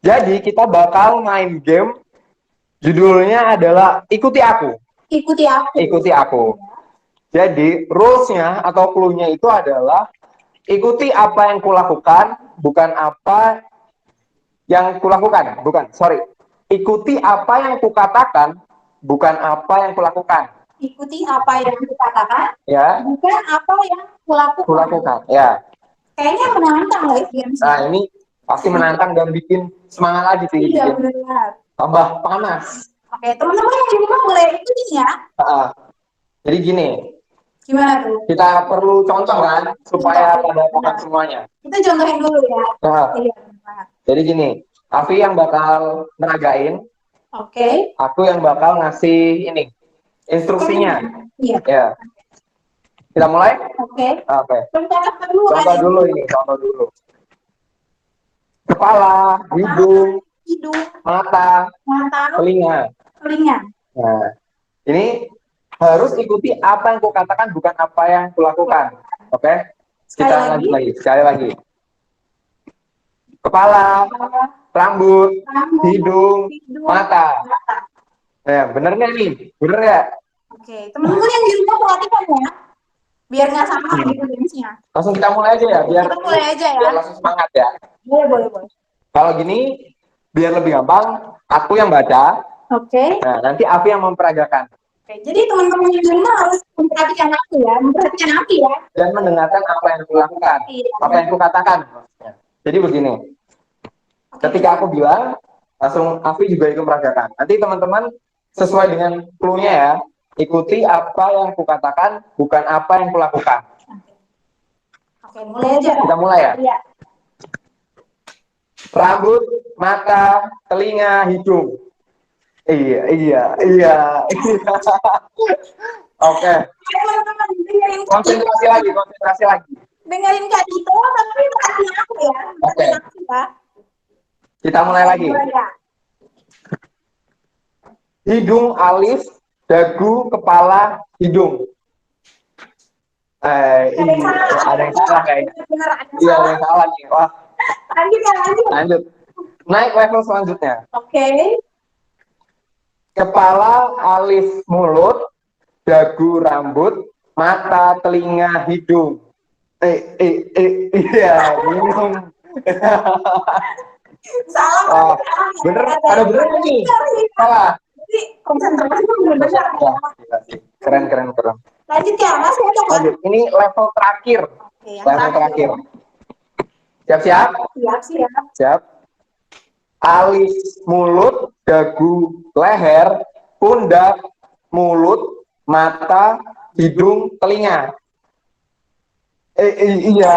Jadi kita bakal main game. Judulnya adalah Ikuti Aku. Ikuti Aku. Jadi rules-nya atau clue-nya itu adalah ikuti apa yang kulakukan, bukan apa yang kulakukan. Ikuti apa yang kukatakan, bukan apa yang kulakukan. Ikuti apa yang kukatakan, Ya. bukan apa yang Kulakukan. Ya. Kayaknya menantang lah game. Nah ini pasti menantang dan bikin semangat lagi sih. Iya bikin benar. tambah panas. Oke, teman-teman yang di rumah boleh ikuti ya. Jadi gini, Gimana tuh? kita perlu contoh kan supaya pada paham semuanya. Kita contohin dulu ya. Iya, benar. Jadi gini, Afi yang bakal meragain, Oke. aku yang bakal ngasih ini instruksinya. Iya. Ya. Kita mulai? Oke. Oke. Contoh dulu. Contoh dulu. Kepala, hidung, mata, telinga. Nah, ini harus ikuti apa yang kukatakan, bukan apa yang kulakukan. Oke? Kita lanjut lagi. Sekali lagi. Kepala, rambut, hidung, mata. Ya, bener nggak nih? Bener nggak? Oke, teman-teman yang di rumah perhatikan ya. Biar nggak sama gitu gamesnya. Langsung kita mulai aja ya, biar langsung semangat ya. Boleh. Kalau gini, biar lebih gampang, aku yang baca. Oke. Nah, nanti Afi yang memperagakan. Oke, jadi teman-teman yang di rumah harus memperhatikan aku ya. Dan mendengarkan apa yang kulakukan, Iya. apa yang kukatakan maksudnya. Jadi begini, ketika aku bilang, langsung Afi juga ikut merasakan. Nanti teman-teman sesuai dengan clue-nya ya, ikuti apa yang kukatakan, bukan apa yang kulakukan. Oke, mulai aja. Kita mulai ya. Iya. Rambut, mata, telinga, hidung. Iya. Oke, Teman-teman dengerin Kak Dito. konsentrasi lagi. Dengerin Kak Dito, tapi perhatiin aku ya. Oke. Perhatiin aku ya. Kita mulai lagi. Mulai ya. Hidung, alis, dagu, kepala, hidung. Iya, ada yang salah kayaknya. Benar, ada Iya, ada salah. yang salah nih. Wah, Lanjut. lanjut. Naik level selanjutnya. Oke. Kepala, alis, mulut, dagu, rambut, mata, telinga, hidung. Iya, hidung. Salah. Bener, ada bener nih. Salah. Jadi konsentrasi itu benar-benar. Wah, gila sih. Keren. Lanjut ya, Mas. Ya, coba. Lanjut. Ini level terakhir. Oke, yang Level terakhir. Siap-siap? Siap. Siap. Alis, mulut, dagu, leher, pundak, mulut, mata, hidung, telinga. Iya.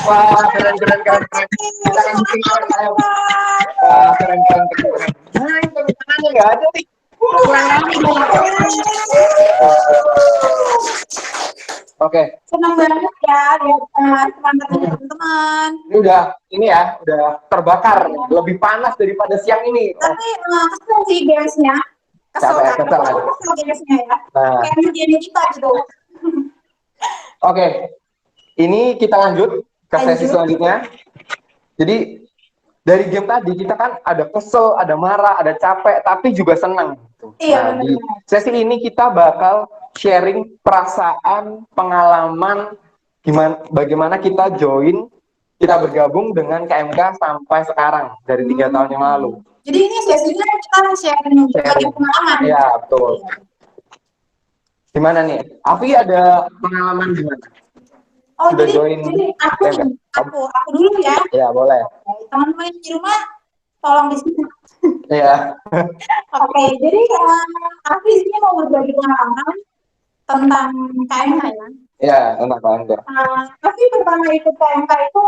Wah, keren. Kita lanjutin ayo. Wah, keren. Nah, tangannya nggak ada nih. Oke, Senang banget ya lihat semangat teman-teman. ini udah terbakar, lebih panas daripada siang ini. Tapi kesel sih gamesnya. Kesel Kesel. gamesnya ya. Nah, Kayak ngerjain kita gitu. oke. Ini kita lanjut ke sesi selanjutnya. Jadi dari game tadi kita kan ada kesel, ada marah, ada capek, tapi juga senang. Iya, Nah, di benar. sesi ini kita bakal sharing perasaan, pengalaman, bagaimana kita bergabung dengan KMK sampai sekarang dari 3 tahun yang lalu. Jadi ini sesinya kita sharing berbagai pengalaman. Iya, betul. Gimana nih? Afi ada pengalaman gimana? Oh, Sudah jadi join aku dulu ya. Ya, boleh. Teman-teman yang di rumah tolong di sini. Iya. Oke, jadi aku di sini mau berbagi pengalaman tentang KMK ya. Iya, enak banget. Aku pertama ikut KMK itu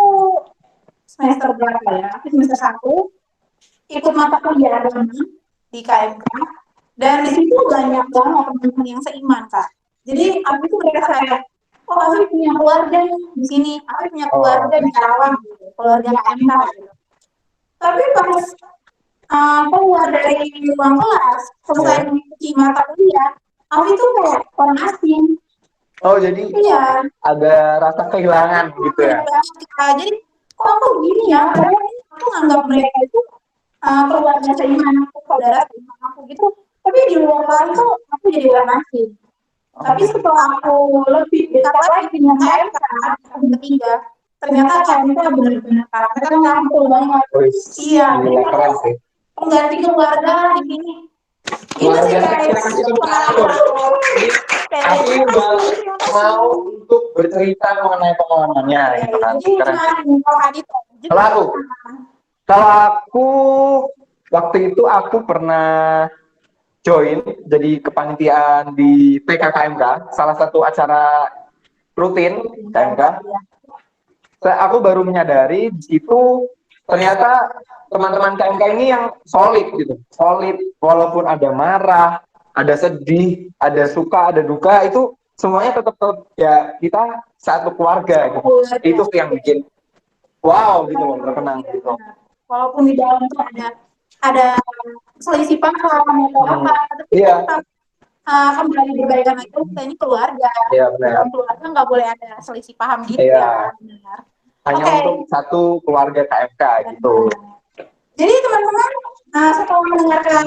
semester berapa ya? Aku semester 1 ikut mata kuliah agama di KMK dan di situ banyak banget teman-teman yang seiman, Kak. Jadi aku tuh merasa kayak, oh aku punya keluarga di sini, aku punya keluarga di Karawang, gitu, keluarga KMK gitu. Tapi pas keluar dari ruang kelas, selesai mengikuti mata kuliah, aku itu kayak orang asing. Oh, jadi Iya. ada rasa kehilangan gitu ya? Jadi kok aku gini ya? Padahal aku nganggap mereka itu keluarga seiman aku, saudara seiman aku gitu. Tapi di luar kelas itu aku jadi orang asing. Tapi setelah aku lebih dekat lagi dengan KMK, tahun ketiga, ternyata KMK benar-benar karakternya rangkul banget. Iya. Gila, keren sih. Pengganti keluarga di sini. Itu sih guys. Aku udah mau untuk bercerita mengenai pengalamannya gitu kan. Keren. Kalau aku waktu itu aku pernah join jadi kepanitiaan di PKKMK, salah satu acara rutin KMK. Aku baru menyadari di situ ternyata teman-teman KMK ini yang solid gitu, solid walaupun ada marah, ada sedih, ada suka, ada duka, itu semuanya tetap ya kita satu keluarga gitu. Itu sih yang bikin wow gitu loh, terkenang gitu. Walaupun di dalam itu ada selisih paham atau apa, tapi tetap kembali berbaikan lagi. Kita ini keluarga. Iya, benar. Dalam keluarga nggak boleh ada selisih paham gitu Iya. ya. Benar. Hanya untuk satu keluarga KMK gitu. Jadi teman-teman setelah mendengarkan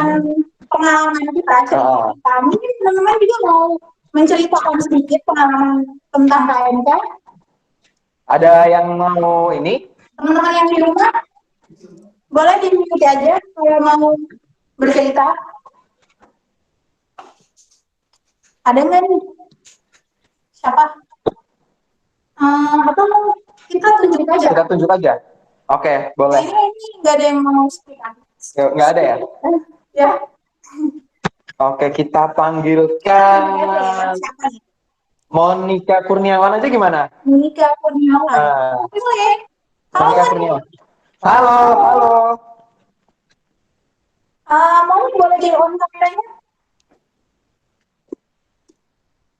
pengalaman kita, cerita, mungkin teman-teman juga mau menceritakan sedikit pengalaman tentang KMK. Ada yang mau ini? Teman-teman yang di rumah boleh diikuti aja kalau mau bercerita. Ada nggak nih? Siapa? Atau kita tunjuk aja. Kita tunjuk aja. Oke, boleh. Kayaknya ini nggak ada yang mau speak up. Nggak ada ya? Ya. Oke, kita Kita panggilkan tunjuk aja ya. Siapa nih? Monica Kurniawan aja gimana? Monica Kurniawan. Ah, Boleh. Halo, Monica Kurniawan. Halo, halo. mau boleh di on kameranya?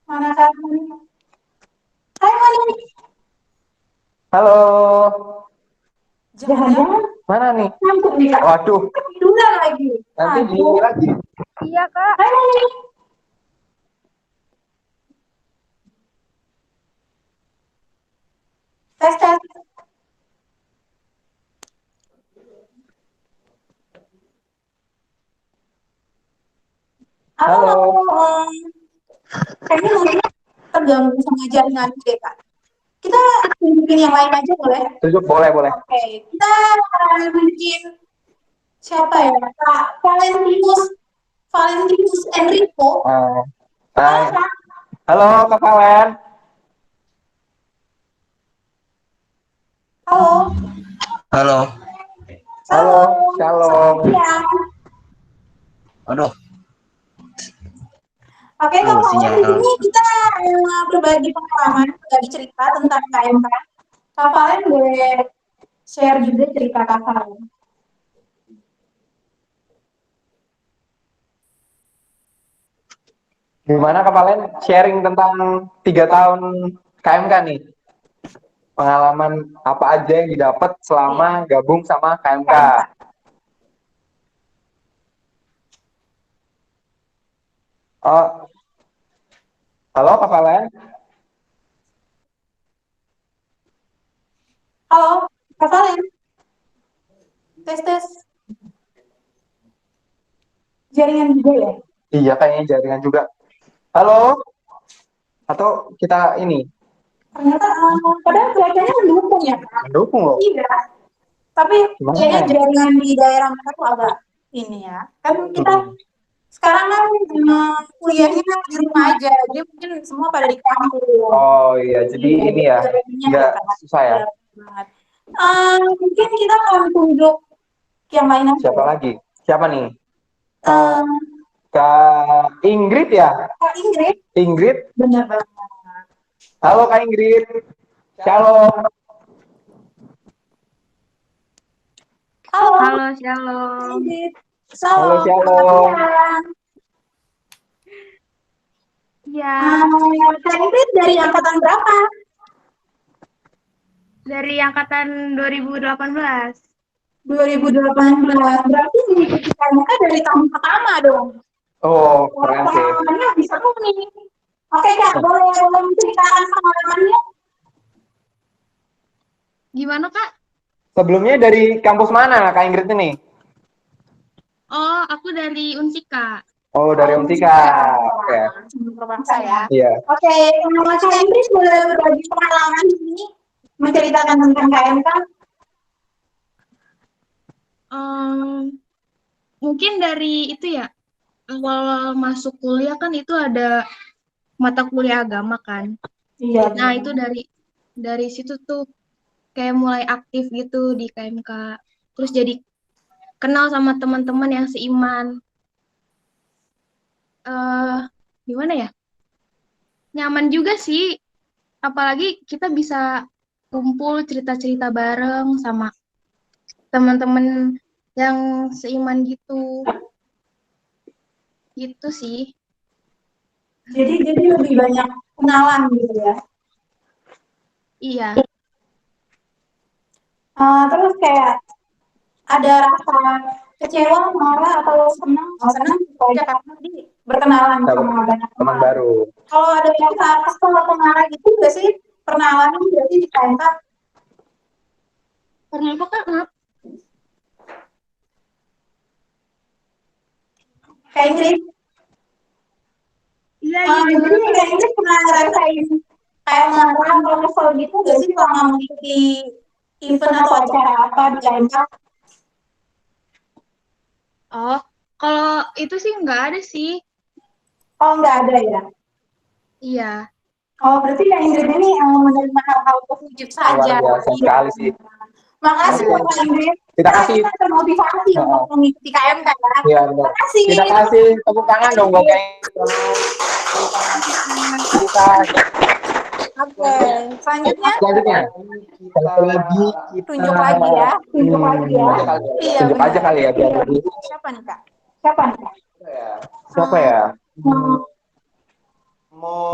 Mana kameranya? Hai Moni. Halo. Jangan-jangan Mana nih? ngantuk nih Kak. Waduh, Ketiduran lagi. nanti Aduh. di lagi. Iya, Kak. Hai Moni. Tes tes. Halo. Halo. Kayaknya Moni terganggu sama jaringan deh Kak. Kita tunjukin yang lain aja boleh? Tunjuk, boleh, boleh. Oke, kita tunjukin siapa ya? Kak Valentinus Enrico. Ah, Halo, hai. Kak. Halo, Kak Valen. Halo. Halo. Halo, shalom. Selamat siang. Aduh, Oke, Kak Valen, sinyal. di sini kita berbagi pengalaman, berbagi cerita tentang KMK. Kak Valen boleh share juga cerita Kak Valen. Gimana Kak Valen sharing tentang 3 tahun KMK nih? Pengalaman apa aja yang didapat selama gabung sama KMK? Oh, halo Kak Valen. Halo, Kak Valen. Tes tes. Jaringan juga ya? Iya, kayaknya jaringan juga. Halo? Atau kita ini Ternyata padahal cuacanya mendukung ya Kak. mendukung loh. Iya. Tapi Gimana? kayaknya jaringan di daerah mereka tuh agak ini ya. Kan kita sekarang kan kuliahnya di rumah aja, jadi mungkin semua pada di kampus. Oh iya, jadi ini ya, jaringannya nggak agak susah ya. banget. Mungkin kita akan tunjuk yang lain aja. Siapa lagi? Siapa nih? Eh, Kak Ingrid ya? Kak Ingrid, Ingrid? benar banget. Halo Kak Ingrid. Shalom. Halo, Halo, Kak shalom. Ingrid. Halo, Shalom. shalom. Ya, Kak Ingrid dari angkatan berapa? dari angkatan 2018. 2018. Berarti mengikuti KMK dari tahun pertama dong. Oh, keren sih. Pengalamannya bisa tuh nih. Oke Kak, boleh menceritakan pengalamannya? Gimana, Kak? Sebelumnya dari kampus mana Kak Ingrid ini? Oh, aku dari Unsika. Oh, dari Untika. Oke. Sumber bangsa ya. Iya. Oke, nama Kak Ingrid boleh berbagi pengalaman di sini menceritakan tentang KMK. Mungkin dari itu ya, awal masuk kuliah kan itu ada mata kuliah agama kan. Iya. Nah, itu dari situ tuh kayak mulai aktif gitu di KMK. Terus jadi kenal sama teman-teman yang seiman. Gimana ya? Nyaman juga sih. Apalagi kita bisa kumpul cerita-cerita bareng sama teman-teman yang seiman gitu. Gitu sih. Jadi lebih banyak kenalan gitu ya. Iya. Terus kayak ada rasa kecewa, marah atau senang? Oh, senang itu aja karena tadi berkenalan sama banyak Teman baru. Kalau ada yang kesel atau marah gitu nggak sih? Pernah alami berarti di KMK? Pernah apa, Kak? Kenapa? Kayak Ingrid? Iya, Jadi kayak Ingrid pernah ngerasain kayak marah atau kesel gitu nggak sih selama mengikuti event atau acara apa di KMK? Oh, kalau itu sih nggak ada sih. Oh, nggak ada ya? Iya. Oh, berarti Kak Ingrid ini menerima hal-hal positif saja. Luar biasa Iya. sekali sih. Makasih Oke. Kak Ingrid. Kita kasih. Kita termotivasi untuk mengikuti KMK ya. Iya benar. Makasih. Kita kasih tepuk tangan dong buat kayak kita. Oke, selanjutnya Selanjutnya, satu lagi kita tunjuk lagi ya. Tunjuk lagi ya. Iya, tunjuk aja benar. kali ya biar Iya. lebih. Siapa nih Kak? Siapa nih Kak? Siapa ya? Hmm.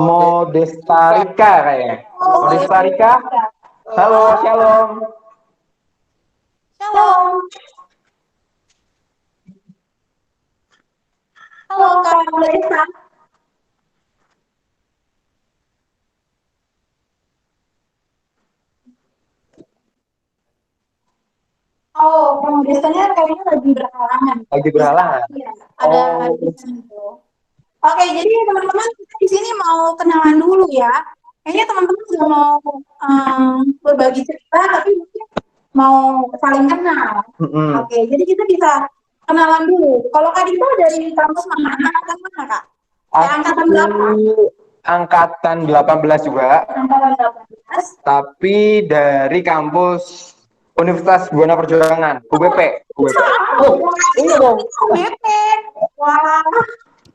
Modestarika kayaknya. Modestarika. Halo, shalom. Shalom. Halo Kak Modesta. Oh, Kak Modestanya kayaknya lagi berhalangan. Lagi berhalangan. Iya, ada di situ. Oke, jadi teman-teman kita di sini mau kenalan dulu ya. Kayaknya teman-teman sudah mau berbagi cerita, tapi mungkin mau saling kenal. Oke, jadi kita bisa kenalan dulu. Kalau Kak Dito dari kampus mana? Angkatan mana Kak? Angkatan berapa? Angkatan 18 juga, Angkatan 18. tapi dari kampus Universitas Buana Perjuangan, UBP. Oh, iya dong. UBP. Wah.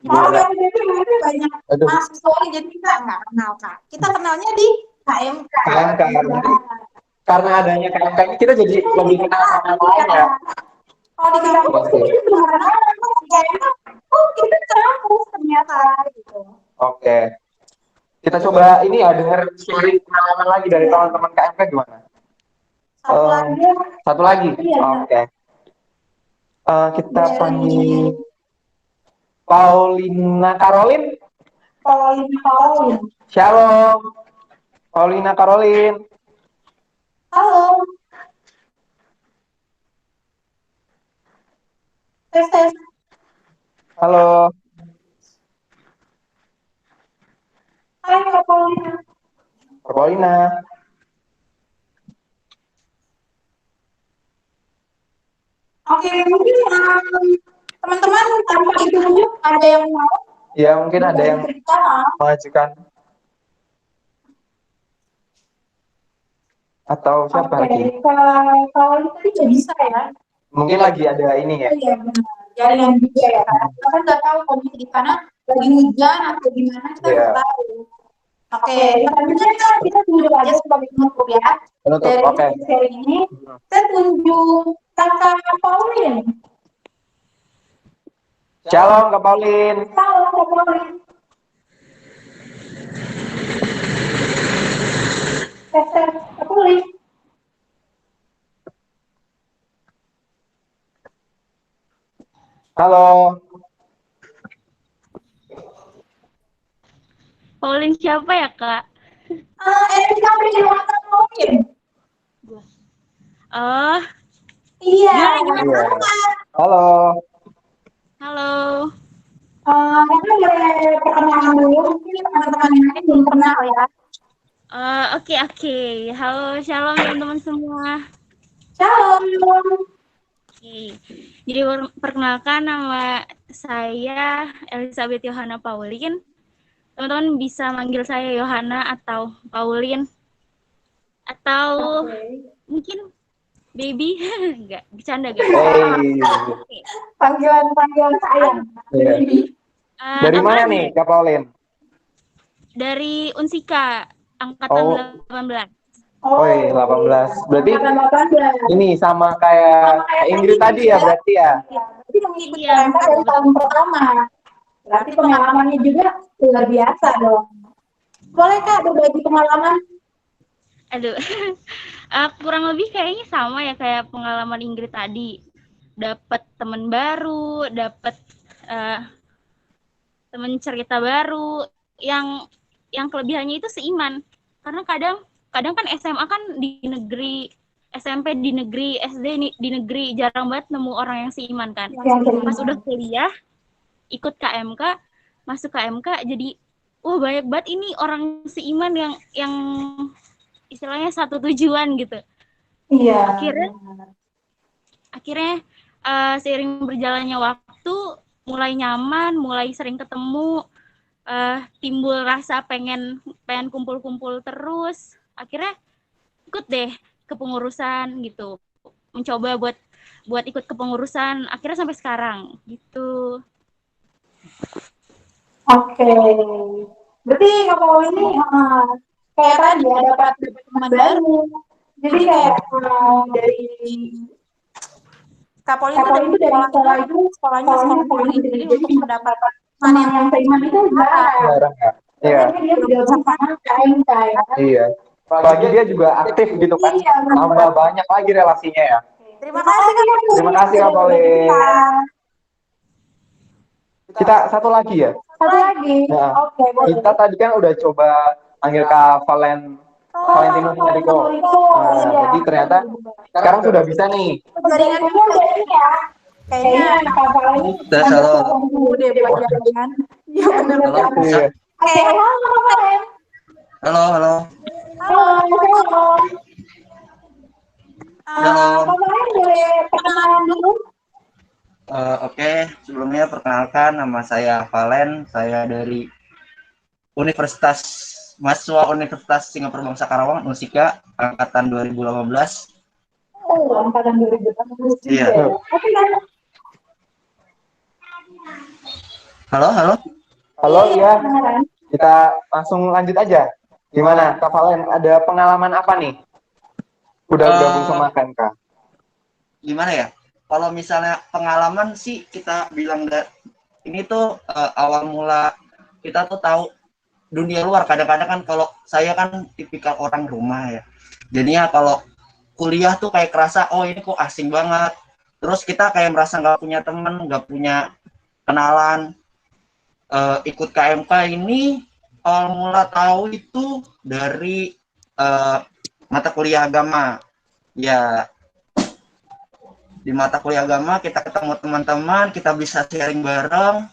Kalau yang UBP banyak mahasiswa, jadi kita nggak kenal Kak. Kita kenalnya di KMK. KMK. Karena adanya KMK ini kita jadi lebih kenal sama lain ya. Kalau di kampus kita belum kenal, di KMK, oh kita kampus ternyata gitu. Oke. Kita coba ini ya dengar sharing pengalaman lagi dari teman-teman KMK gimana? Satu lagi. Iya. Oke. Kita panggil Paulina Karolin. Shalom. Paulina Karolin. Halo. Tes. Halo. Hai Kak Paulina. Paulina. Oke, mungkin teman-teman tanpa ditunjuk ada yang mau? Ya, mungkin ada yang mengajukan. Atau siapa lagi? Kalau tadi nggak bisa ya. Mungkin lagi ada ini ya. Iya benar. Jaringan juga ya kan. Kita kan nggak tahu kondisi di sana lagi hujan atau gimana kita nggak tahu. Oke, selanjutnya kita tunjuk aja sebagai penutup ya. Penutup, Dari oke. sharing ini, saya tunjuk Kakak Paulin. Shalom Kak Paulin. Halo Kak Paulin. Tes, Kak Paulin. Halo. Paulin siapa ya, Kak? Erika Priwata Paulin. Oh, Iya. Iya. Halo. halo. Kita boleh perkenalan dulu, mungkin teman-teman yang lain belum kenal ya. Oke. Halo, shalom teman-teman semua. Shalom. Oke. Jadi perkenalkan nama saya Elizabeth Yohana Paulin. Teman-teman bisa manggil saya Yohana atau Paulin. Atau mungkin Baby. Enggak, bercanda guys. Panggilan sayang. Dari mana nih Kak Paulin? Dari Unsika, angkatan 18. Oh, 18. Berarti Angkatan 18. ini sama kayak Ingrid tadi ya berarti ya? Berarti mengikuti KMK dari tahun pertama. Berarti pengalamannya juga luar biasa dong. Boleh Kak berbagi pengalaman? Aduh, kurang lebih kayaknya sama ya kayak pengalaman Ingrid tadi. Dapat teman baru, dapat teman cerita baru yang kelebihannya itu seiman. Karena kadang kan SMA kan di negeri, SMP di negeri, SD di negeri, jarang banget nemu orang yang seiman kan. Pas udah kuliah, ikut KMK, masuk KMK, jadi banyak banget ini orang seiman yang istilahnya satu tujuan gitu. Iya. Akhirnya seiring berjalannya waktu, mulai nyaman, mulai sering ketemu, timbul rasa pengen kumpul-kumpul terus, akhirnya ikut deh kepengurusan gitu, mencoba buat ikut kepengurusan, akhirnya sampai sekarang gitu. Oke. Berarti kalau ini kayak tadi ya dapat teman baru. Jadi kayak dari Kapolri itu dari sekolah itu sekolahnya sekolah negeri. Jadi untuk mendapatkan teman yang seiman itu jarang. Jarang ya. Iya. Jadi dia bergabung sama KMK ya. Iya. Bagi dia juga aktif gitu kan. Iya, benar. Tambah banyak lagi relasinya ya. Terima kasih Kak Polri. Terima kasih Kak Polri. Kita satu lagi ya. Satu lagi. Nah, Oke, boleh. kita tadi kan udah coba panggil Kak Valentino Enrico. Nah, Iya. jadi ternyata sekarang sudah bisa nih. Jaringan juga udah ini ya. Kayaknya Kak Valentino Udah, halo. udah buat jaringan. Iya benar. Halo, bisa? Oke, halo Kak Valen. Halo, halo. Halo, halo. Halo. Kak Valen boleh perkenalan dulu? Oke, sebelumnya perkenalkan nama saya Valen, saya dari mahasiswa Universitas Singapura Bangsa Karawang, Unsika, angkatan 2018. Oh, angkatan 2018. Iya. Oke, kan? Halo, halo. Halo, ya. Beneran. Kita langsung lanjut aja. Gimana, Kak Valen? Ada pengalaman apa nih? Udah gabung sama KMK. Gimana ya? Kalau misalnya pengalaman sih kita bilang ini tuh awal mula kita tuh tahu dunia luar. Kadang-kadang kan kalau saya kan tipikal orang rumah ya. Jadinya kalau kuliah tuh kayak kerasa oh ini kok asing banget. Terus kita kayak merasa nggak punya teman, nggak punya kenalan. Ikut KMK ini awal mula tahu itu dari mata kuliah agama. Ya, di mata kuliah agama kita ketemu teman-teman, kita bisa sharing bareng,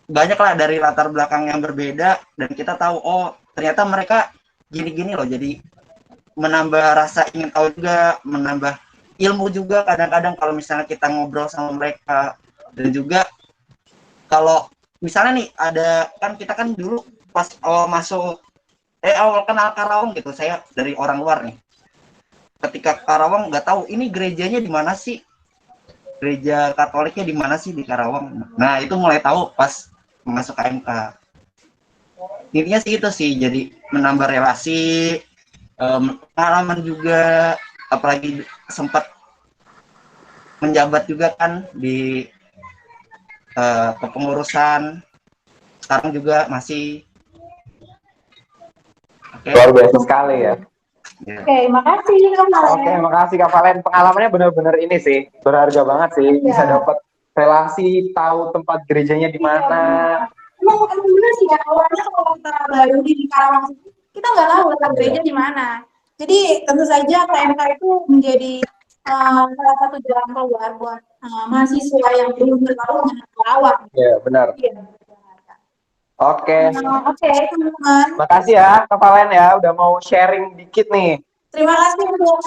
banyak lah dari latar belakang yang berbeda, dan kita tahu oh ternyata mereka gini-gini loh. Jadi menambah rasa ingin tahu juga, menambah ilmu juga kadang-kadang kalau misalnya kita ngobrol sama mereka. Dan juga kalau misalnya nih ada kan kita kan dulu pas awal masuk awal kenal Karawang gitu, saya dari orang luar nih. Ketika Karawang nggak tahu ini gerejanya di mana sih, gereja Katoliknya di mana sih di Karawang. Nah itu mulai tahu pas masuk KMK. Intinya sih itu sih, jadi menambah relasi, pengalaman juga, apalagi sempat menjabat juga kan di kepengurusan. Sekarang juga masih. Luar biasa sekali ya. Oke, makasih Kak Valen. Oke, makasih Kak Valen. Pengalamannya benar-benar ini sih, berharga banget sih. Bisa dapat relasi, tahu tempat gerejanya di mana. Emang bener sih ya, awalnya kalau kita baru di Karawang kita nggak tahu letak gereja di mana. Jadi tentu saja KMK itu menjadi salah satu jalan keluar buat mahasiswa yang belum tahu mengenai Karawang. Iya, benar. Iya. Oke. Oke, teman-teman. Makasih ya Kak Valen ya, udah mau sharing dikit nih. Terima kasih untuk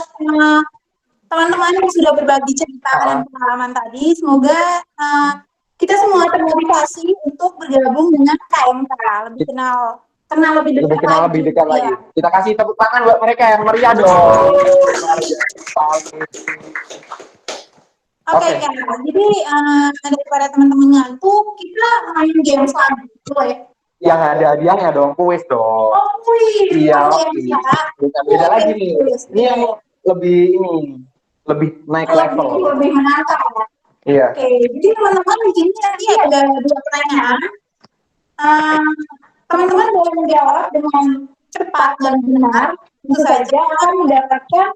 teman-teman yang sudah berbagi cerita dan pengalaman tadi. Semoga kita semua termotivasi untuk bergabung dengan KMK, lebih kenal lebih dekat Lebih kenal lagi. lebih dekat lagi. Iya. Kita kasih tepuk tangan buat mereka yang meriah dong. Oke, Kak. Jadi daripada teman-teman ngantuk, kita main game selanjutnya ya. Yang ada hadiahnya dong, kuis dong. Oh, wih. Iya, Games, ya. beda lagi nih. Ini yang lebih naik level. Lebih menantang ya. Iya. Oke, jadi teman-teman di sini nanti ada 2 pertanyaan. Teman-teman boleh menjawab dengan cepat dan benar. Tentu saja akan mendapatkan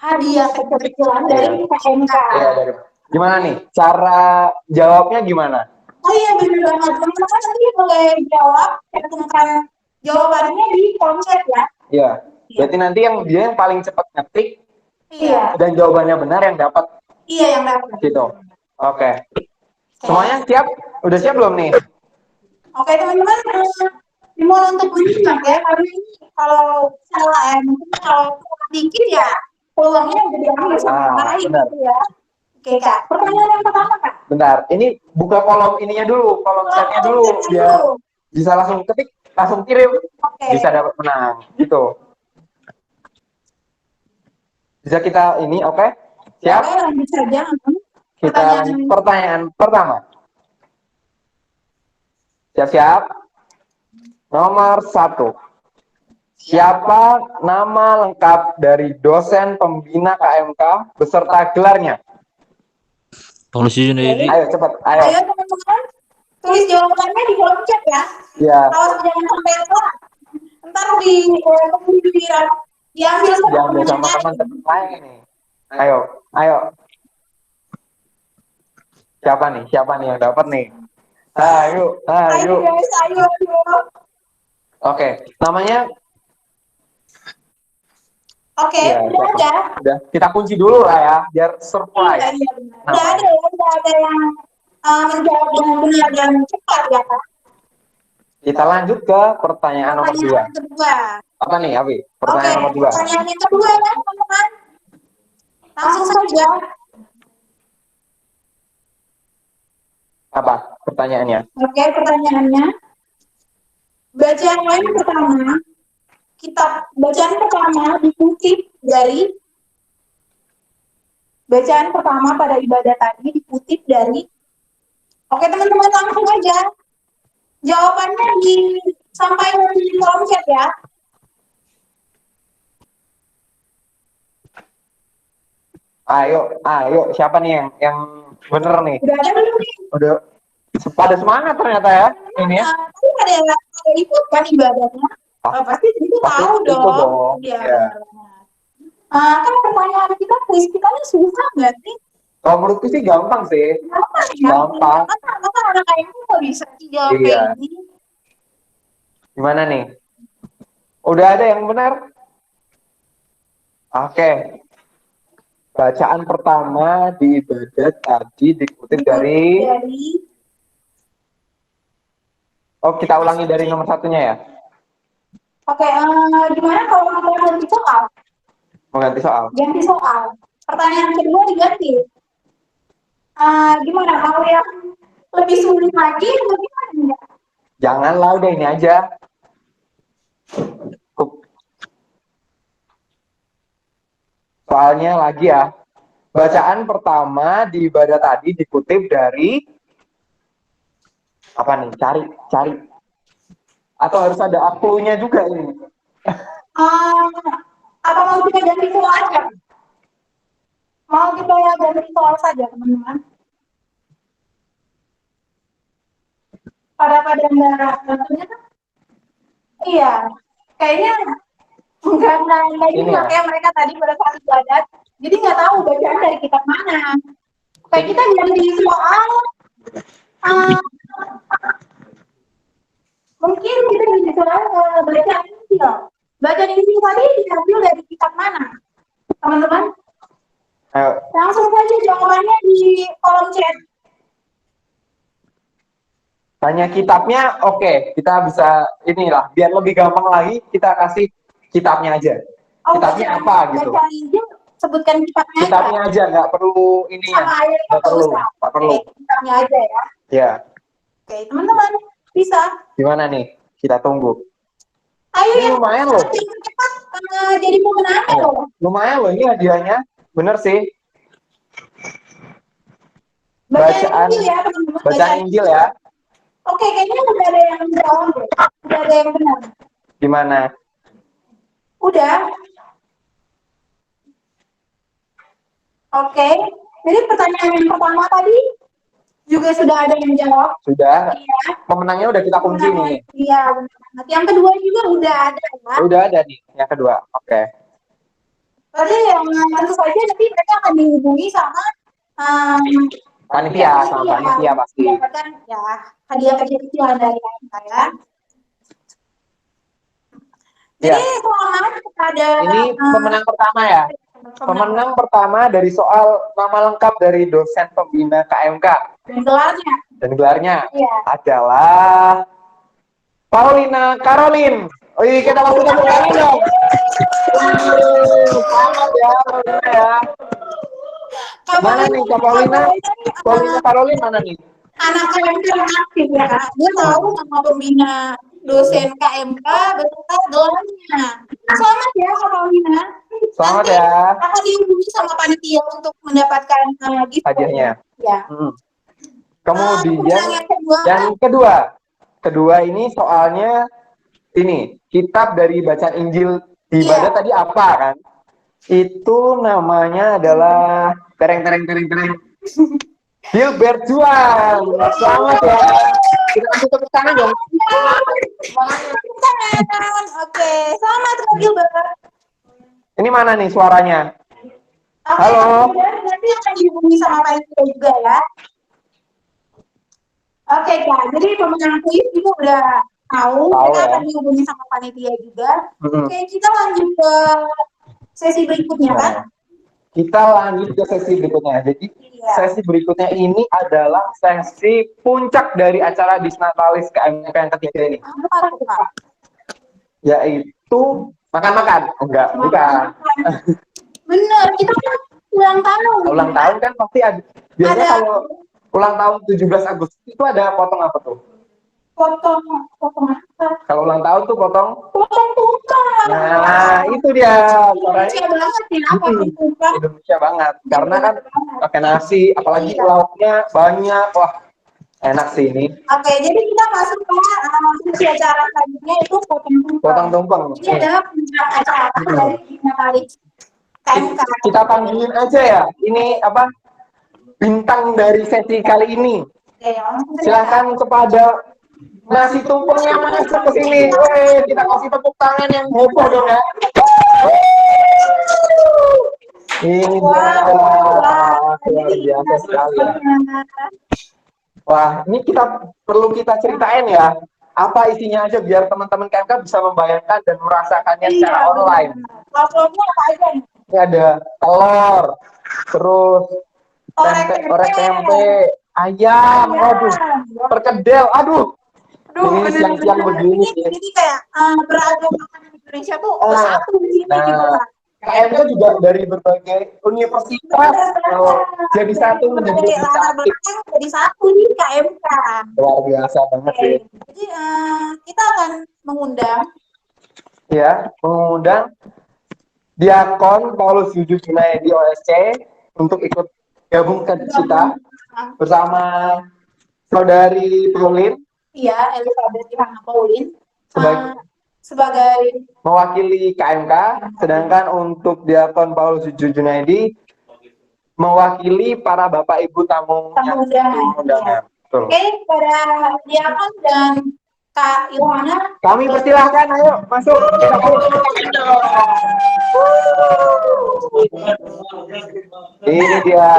hadiah kecil-kecilan dari KMK. Iya, gimana nih? Cara jawabnya gimana? Oh iya, benar banget. Teman-teman nanti boleh jawab, cantumkan jawabannya di kolom chat ya. Iya. Berarti nanti dia yang paling cepat ngetik Iya. dan jawabannya benar yang dapat Iya, yang dapat. gitu. Oke. Semuanya siap? Udah siap belum nih? Oke, teman-teman, dimulai untuk menyimak ya. Karena ini kalau salah mungkin kalau kurang dikit ya peluangnya udah diambil sama yang lain benar. gitu ya. Oke Kak, pertanyaan yang pertama Kak. Bentar, ini buka kolom ininya dulu, kolom chatnya dulu, biar bisa langsung ketik, langsung kirim, Oke. bisa dapat menang, gitu. Bisa kita ini, oke? Siap? Oke, lanjut saja. Kita pertanyaan pertama. Siap-siap. Nomor 1. Siapa nama lengkap dari dosen pembina KMK beserta gelarnya? Polisi sendiri. Ayo cepat, ayo. Ayo teman-teman, tulis jawabannya di kolom chat ya. Ya, Awas jangan sampai lupa. Ntar diambil diambil sama teman-teman lain nih. Ayo, ayo. Siapa nih? Siapa nih yang dapat nih? Ayo, Ayo ayo. guys, ayo. Oke, namanya Oke, ya, udah siapa? ada. Udah, kita kunci dulu lah ya, biar surprise. Iya, benar. Udah ada ya, udah ada yang menjawab dengan benar dan cepat ya Kak. Kita lanjut ke pertanyaan nomor 2. Pertanyaan kedua. Apa nih, Abi? Oke, Pertanyaan nomor 2. pertanyaan yang kedua ya teman-teman. Langsung saja. Apa pertanyaannya? Oke, pertanyaannya. Bacaan pertama dikutip dari bacaan pertama pada ibadah tadi dikutip dari. Oke, teman-teman langsung aja. Jawabannya disampaikan di kolom chat ya. Ayo, siapa nih yang bener nih? Udah ada belum nih? Udah pada semangat ternyata ya ini ya. Tapi ada ikut kan ibadahnya? Pasti itu tahu Pasti ikut dong. Iya. Ya. Kan pertanyaan kita kuis kita ini susah nggak sih? Kalau menurutku sih gampang sih. Gampang ya? Gampang. Masa orang kayak ini kok bisa dijawab Iya. kayak gini? Gimana nih? Udah ada yang benar? Oke. Bacaan pertama di ibadat tadi dikutip dari. Oh, kita ulangi dari nomor 1-nya ya? Oke, gimana kalau kita ganti soal? Mau ganti soal? Ganti soal. Pertanyaan kedua diganti. Gimana? Mau yang lebih sulit lagi atau gimana? Janganlah, udah ini aja. Soalnya lagi ya. Bacaan pertama di ibadah tadi dikutip dari apa nih? Cari. Atau harus ada clue-nya juga ini? Apa mau kita ganti soal aja? Mau kita ganti soal saja, teman-teman? Pada enggak ternyata? Iya, kayaknya enggak Ini juga ya? kayak mereka tadi pada saat ibadat. Jadi nggak tahu bacaan dari kitab mana. Kayak kita ganti soal. Mungkin kita ganti soal bacaan Injil. Bacaan Injil tadi diambil dari kitab mana? Teman-teman? Ayo, Langsung saja jawabannya di kolom chat. tanya kitabnya, oke. Kita bisa inilah, biar lebih gampang lagi, kita kasih kitabnya aja. Kitabnya apa gitu? Bacaan Injil, sebutkan kitabnya aja. Kitabnya aja, nggak perlu ini ya. Sama ayatnya Nggak perlu, usah. nggak perlu. Oke, kitabnya aja ya. Ya, Oke, teman-teman, bisa. gimana nih? Kita tunggu. Ayo Ini yang lumayan loh. cepat jadi pemenangnya Iya. loh. Lumayan loh ini hadiahnya. Bener sih. Bacaan Injil ya, teman-teman. Bacaan Injil ya. Oke, kayaknya udah ada yang jawab deh. Udah ada yang benar. Gimana? Udah. Oke. Jadi pertanyaan yang pertama tadi juga sudah ada yang jawab. Sudah. Iya. Pemenangnya udah kita kunci nih. Iya, benar banget. Yang kedua juga udah ada ya. Udah ada nih. Yang kedua. Oke. Berarti yang tentu saja nanti mereka akan dihubungi sama Panitia, sama panitia pasti. mendapatkan ya hadiah kecil-kecilan dari KMK ya. Jadi selamat kepada Ini pemenang pertama ya. Pemenang pertama dari soal nama lengkap dari dosen pembina KMK dan gelarnya. dan gelarnya Iya. adalah Paulina Caroline. Wih, kita langsung tepuk tangan dong. Selamat ya, Paulina ya. Mana nih Kak Paulina? Paulina Karolin mana nih? Anak KMK yang aktif ya Kak. Dia tahu nama pembina dosen KMK beserta gelarnya. Selamat ya Kak Paulina. Selamat Nanti ya akan dihubungi sama panitia untuk mendapatkan gift. hadiahnya. Ya. Kemudian yang kedua, kedua ini soalnya ini kitab dari bacaan Injil di ibadah tadi apa kan? Itu namanya adalah tereng. Gilbert Juan. Selamat ya. Kita kasih tepuk tangan dong. Oke, selamat Kak Gilbert. Ini mana nih suaranya? Oke, Halo. nanti akan dihubungi sama panitia juga ya. Oke Kak, jadi pemenang kuis juga udah tahu kita ya. akan dihubungi sama panitia juga. Mm-mm. Oke, kita lanjut ke sesi berikutnya kan? Nah, kita lanjut ke sesi berikutnya. Jadi Iya. sesi berikutnya ini adalah sesi puncak dari acara Disnatalis KMK yang ketiga ini, Apa tuh Kak? yaitu makan-makan. Enggak, bukan. Bener, kita kan ulang tahun. Ulang tahun kan pasti ada. Biasanya Ada. kalau ulang tahun 17 Agustus itu ada potong apa tuh? Potong apa? Kalau ulang tahun tuh potong. Potong tukang. Nah, itu dia. Indonesia Suaranya banget ya, potong tukang. Indonesia banget. Karena kan pakai nasi, apalagi lauknya banyak. Wah, enak sih ini. Oke, jadi kita masuk ke sesi acara selanjutnya itu potong tukang. Potong tumpeng. Ini adalah puncak acara dari Disnatalis KMK. Kita panggilin aja ya. Ini apa? Bintang dari sesi kali ini. Oke, langsung saja. Silakan kepada nasi tumpeng yang masuk ke sini. Woi, kita kasih tepuk tangan yang heboh dong ya. Ini dia. Wah, luar biasa sekali ya. Wah, ini perlu kita ceritain ya. Apa isinya aja biar teman-teman KMK bisa membayangkan dan merasakannya secara online. Lauknya apa aja nih? Ini ada telur, terus orek tempe, ayam, aduh, perkedel, aduh. Ini siang-siang begini sih. Jadi kayak beragam makanan Indonesia tuh satu di sini gitu Nah, Kak. KMK juga dari berbagai universitas jadi satu menjadi Berbagai lebih latar cantik. belakang jadi satu nih KMK. Luar biasa banget sih. Jadi kita akan mengundang Ya, mengundang Diakon Paulus Yudhu Junaedi OSC untuk ikut gabung ke kita bersama saudari Paulin Elizabeth Ivana Paulin Sebagai- sebagai mewakili KMK, sedangkan untuk Diakon Paulus Yudhu Junaedi mewakili para bapak ibu tamu tamu undangan. Betul. Oke, pada Diakon dan Kak Ilhana, Kami persilahkan, ayo masuk. Ini dia.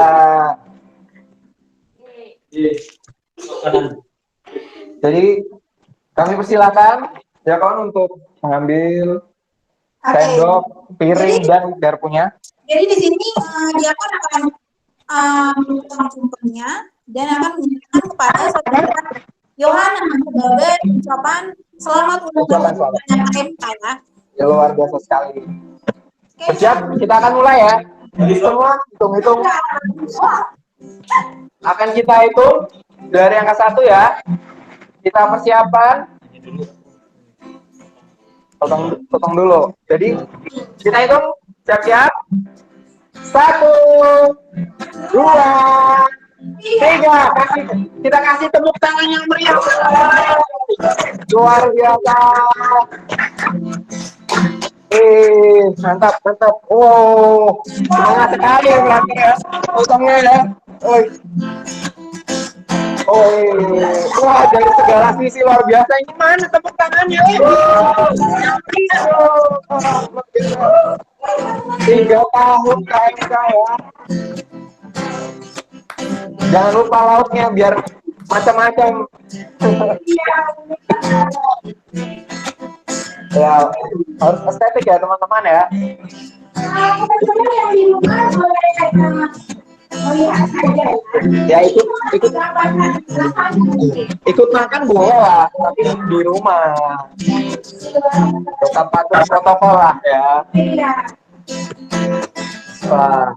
Jadi kami persilahkan ya kawan untuk mengambil sendok, piring dan garpunya. jadi di sini Diakon akan membuka tumpengnya dan akan menyerahkan kepada saudara Yohana sebagai ucapan selamat ulang Ucapan tahun selamat. KMK ya. Ya, luar biasa sekali. Oke, Siap, kita akan mulai ya. Semua hitung-hitung. Akan kita hitung dari angka 1 ya. Kita persiapan. Potong dulu. Jadi kita hitung. Siap-siap. 1, 2, 3. Kita kasih tepuk tangan yang meriah. Luar biasa. Mantap. Wow, semangat sekali berarti ya. Potongnya ya. Wah, dari segala sisi luar biasa. Ini mana tepuk tangannya? 3 tahun KMK ya. Jangan lupa lauknya biar macam-macam. Ya, harus estetik ya teman-teman ya. teman-teman yang di rumah boleh melihat saja ya. Ya ikut makan boleh lah, tapi di rumah. Tetap patuh protokol lah ya. Iya. Wah.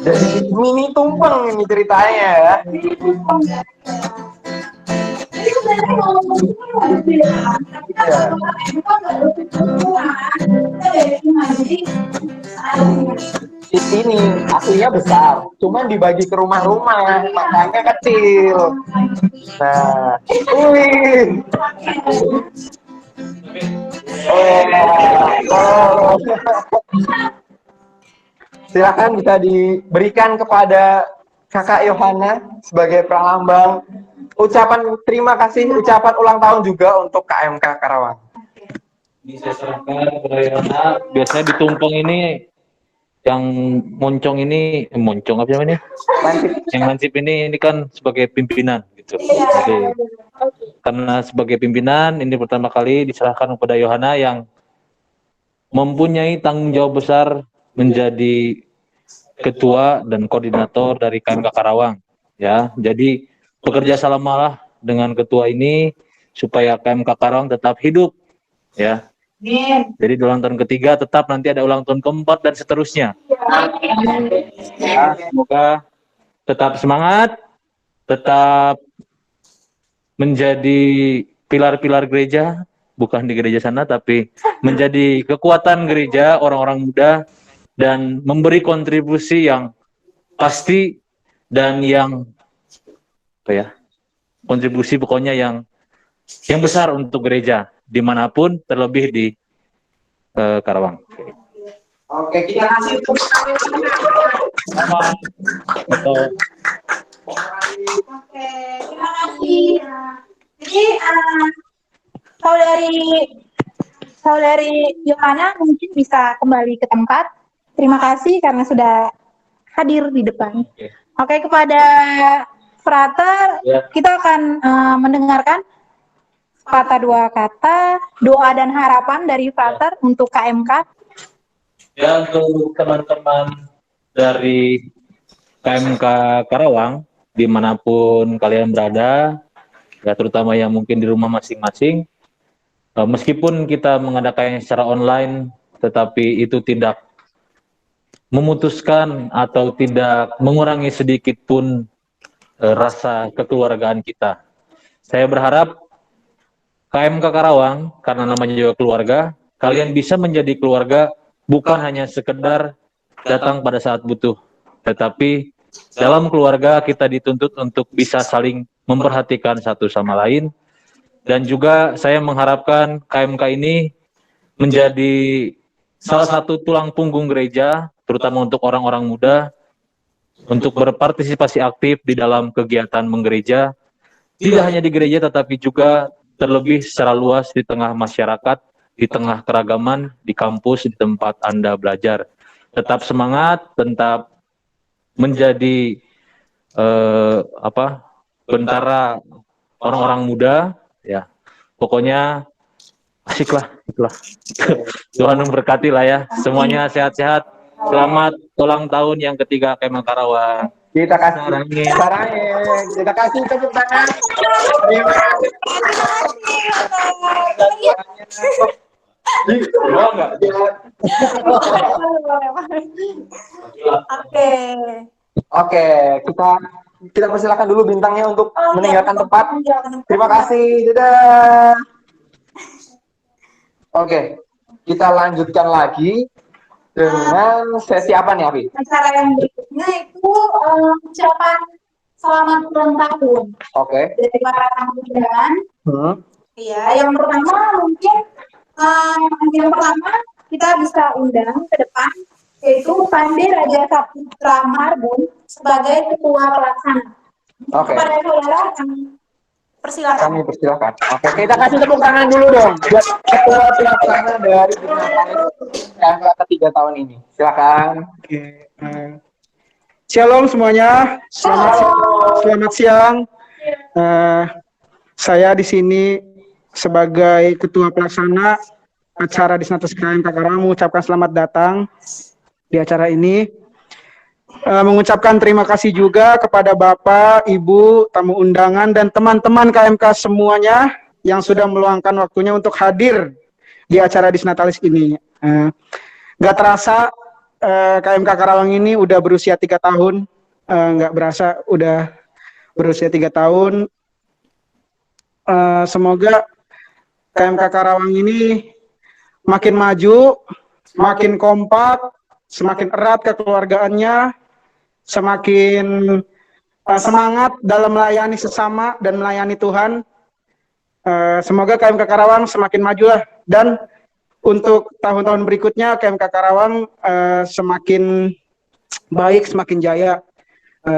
Jadi mini tumpeng ini ceritanya ya. Jadi sebenarnya ngomong itu harus dilakukan. Kita nggak harus semua. Kita dari iman. Jadi Ini aslinya besar, cuman dibagi ke rumah-rumah, makanya kecil. Nah, wih. Oh. Silakan bisa diberikan kepada Kakak Yohana sebagai pralambang ucapan terima kasih, ucapan ulang tahun juga untuk KMK Karawang. Ini saya serahkan kepada Yohana. Biasanya di tumpeng ini yang moncong ini, moncong apa namanya? Yang lansip ini kan sebagai pimpinan gitu. Jadi karena sebagai pimpinan ini pertama kali diserahkan kepada Yohana yang mempunyai tanggung jawab besar menjadi ketua dan koordinator dari KMK Karawang ya. Jadi bekerja samalah dengan ketua ini supaya KMK Karawang tetap hidup ya. Jadi di ulang tahun ketiga tetap nanti ada ulang tahun keempat dan seterusnya. Ya, semoga tetap semangat, tetap menjadi pilar-pilar gereja, bukan di gereja sana tapi menjadi kekuatan gereja orang-orang muda dan memberi kontribusi yang pasti dan yang apa ya, kontribusi pokoknya yang besar untuk gereja dimanapun, terlebih di Karawang. Oke, kita kasih tepuk tangan. Oke, terima kasih. Jadi saudari Yohana mungkin bisa kembali ke tempat. Terima kasih karena sudah hadir di depan. Oke, kepada Frater, kita akan mendengarkan kata dua kata doa dan harapan dari Frater untuk KMK. Ya, untuk teman-teman dari KMK Karawang dimanapun kalian berada, ya terutama yang mungkin di rumah masing-masing, meskipun kita mengadakannya secara online, tetapi itu tidak memutuskan atau tidak mengurangi sedikit pun rasa kekeluargaan kita. Saya berharap KMK Karawang, karena namanya juga keluarga, kalian bisa menjadi keluarga bukan hanya sekedar datang pada saat butuh, tetapi dalam keluarga kita dituntut untuk bisa saling memperhatikan satu sama lain. Dan juga saya mengharapkan KMK ini menjadi salah satu tulang punggung gereja, terutama untuk orang-orang muda, untuk berpartisipasi aktif di dalam kegiatan menggereja, tidak hanya di gereja tetapi juga terlebih secara luas di tengah masyarakat, di tengah keragaman, di kampus, di tempat Anda belajar. Tetap semangat, tetap menjadi bentara orang-orang muda, ya. Pokoknya asiklah, itulah. Tuhan memberkati lah ya. Semuanya sehat-sehat. Selamat ulang tahun yang ketiga KMK Karawang. Kita kasih sarangin. Kita kasih tepuk tangan. Terima kasih. Oke, kita persilakan dulu bintangnya untuk meninggalkan tempat. Terima kasih. Dadah. Oke, kita lanjutkan lagi dengan sesi apa nih, Afi? Acara yang berikutnya itu ucapan selamat ulang tahun. Oke. Dari para tamu undangan. Iya, yang pertama mungkin kita bisa undang ke depan yaitu Pande Raja Saputra Marbun sebagai ketua pelaksana. Oke. Kepada saudara persilakan. Kami persilakan. Oke, kita kasih tepuk tangan dulu dong buat ketua pelaksana dari KMK ketiga tahun ini. Silakan. Oke. Shalom semuanya. Selamat siang. Saya di sini sebagai ketua pelaksana acara Disnates KMK Karawang mengucapkan selamat datang di acara ini. Mengucapkan terima kasih juga kepada Bapak, Ibu, tamu undangan, dan teman-teman KMK semuanya yang sudah meluangkan waktunya untuk hadir di acara Disnatalis ini. Gak terasa KMK Karawang ini udah berusia 3 tahun. Nggak berasa udah berusia 3 tahun. Semoga KMK Karawang ini makin maju, makin kompak, semakin erat kekeluargaannya, semakin semangat dalam melayani sesama dan melayani Tuhan. Semoga KMK Karawang semakin maju lah, dan untuk tahun-tahun berikutnya KMK Karawang semakin baik, semakin jaya.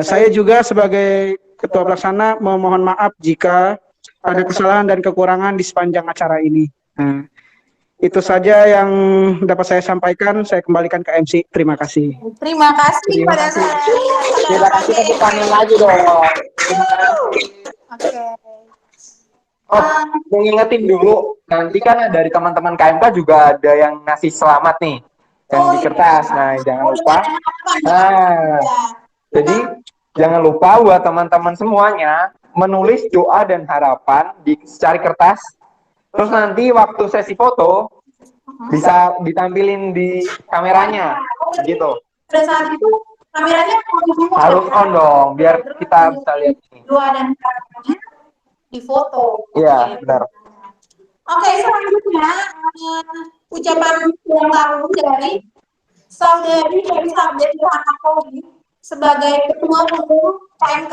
Saya juga sebagai Ketua Pelaksana memohon maaf jika ada kesalahan dan kekurangan di sepanjang acara ini. Itu saja yang dapat saya sampaikan. Saya kembalikan ke MC. Terima kasih. Terima kasih Terima pada kasih. saya. Kita kasih tepuk tangan lagi dong. Terima kasih. Oke. Oh, mau ngingetin dulu, nanti kan dari teman-teman KMK juga ada yang ngasih selamat nih, yang di kertas. Nah, jangan lupa. Nah, jadi jangan lupa buat teman-teman semuanya menulis doa dan harapan di secari kertas. Terus nanti waktu sesi foto bisa ditampilin di kameranya, gitu. Pada saat itu kameranya Harus on dong, biar kita bisa lihat ini. doa dan harapannya di foto. Iya, benar. Oke, selanjutnya ucapan ulang tahun dari saudari Elizabeth Yohana Pauli sebagai Ketua Umum KMK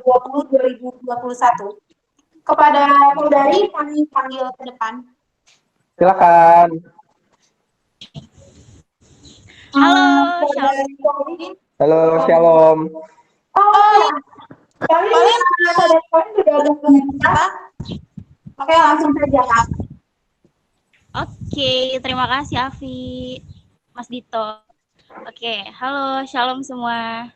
2020-2021. Kepada saudari kami panggil ke depan. Silakan. Halo, Halo, Shalom. Oh, kalian saudari kalian sudah gabung dengan kita? Oke, langsung saja. Oke, terima kasih Afi, Mas Dito. Oke, halo, shalom semua.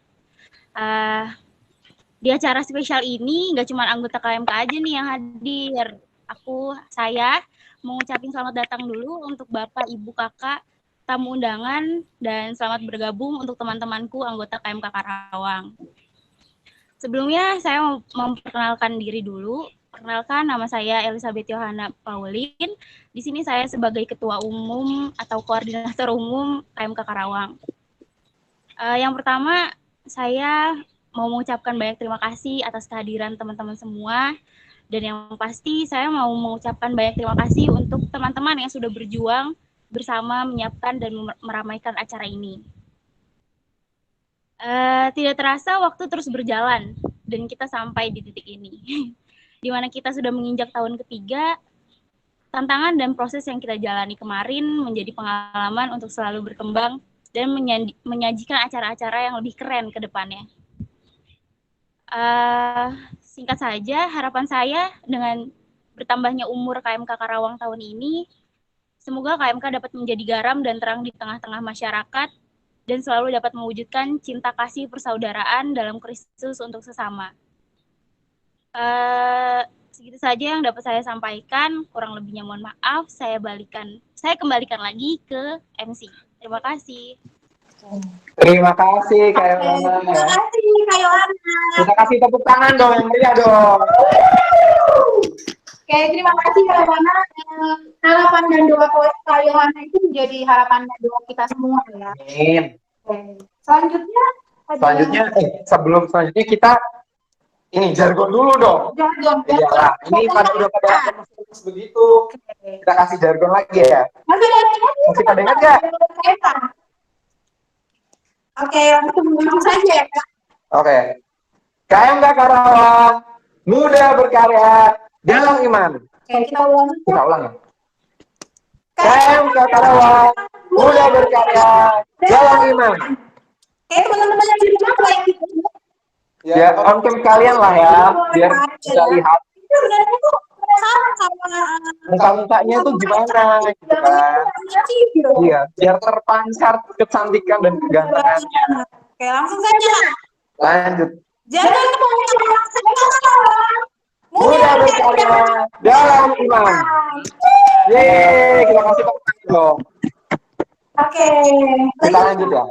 Di acara spesial ini nggak cuma anggota KMK aja nih yang hadir. Saya mengucapkan selamat datang dulu untuk Bapak, Ibu, Kakak, tamu undangan, dan selamat bergabung untuk teman-temanku anggota KMK Karawang. Sebelumnya saya mau memperkenalkan diri dulu. Perkenalkan, nama saya Elizabeth Yohana Paulin. Di sini saya sebagai Ketua Umum atau Koordinator Umum KMK Karawang. Yang pertama, saya mau mengucapkan banyak terima kasih atas kehadiran teman-teman semua. Dan yang pasti saya mau mengucapkan banyak terima kasih untuk teman-teman yang sudah berjuang bersama menyiapkan dan meramaikan acara ini. Tidak terasa waktu terus berjalan dan kita sampai di titik ini. Di mana kita sudah menginjak tahun ketiga, tantangan dan proses yang kita jalani kemarin menjadi pengalaman untuk selalu berkembang dan menyajikan acara-acara yang lebih keren ke depannya. Singkat saja, harapan saya dengan bertambahnya umur KMK Karawang tahun ini, semoga KMK dapat menjadi garam dan terang di tengah-tengah masyarakat dan selalu dapat mewujudkan cinta kasih persaudaraan dalam Kristus untuk sesama. Segitu saja yang dapat saya sampaikan, kurang lebihnya mohon maaf, saya kembalikan lagi ke MC. Terima kasih. Terima kasih Kak Yohana. Terima kasih Kak Yohana. Kita kasih tepuk tangan dong yang meriah dong. Oke, terima kasih Kak Yohana. Harapan dan doa Kak Yohana itu menjadi harapan dan doa kita semua ya. Amin. Oke. Selanjutnya sebelum selanjutnya kita ini jargon dulu dong. jargon. Iya lah, ini udah pada begitu. Kita kasih jargon lagi ya. Masih pada ingat nggak? Oke, langsung saja ya Kak. Oke. KMK Karawang, muda berkarya dalam iman. Oke, kita ulang. Kita ulang ya. KMK Karawang, muda berkarya dalam iman. Oke, teman-teman yang di rumah mulai gitu. Ya, on cam kalian lah ya, biar bisa lihat Itu sebenarnya tuh penasaran sama muka-mukanya tuh gimana gitu kan. gitu. Iya, biar terpancar kecantikan dan kegantengannya. Oke, langsung saja. Lanjut. Jangan Muda berkarya dalam iman. Yeay, kita kasih tepuk tangan dong. Oke. Kita lanjut ya.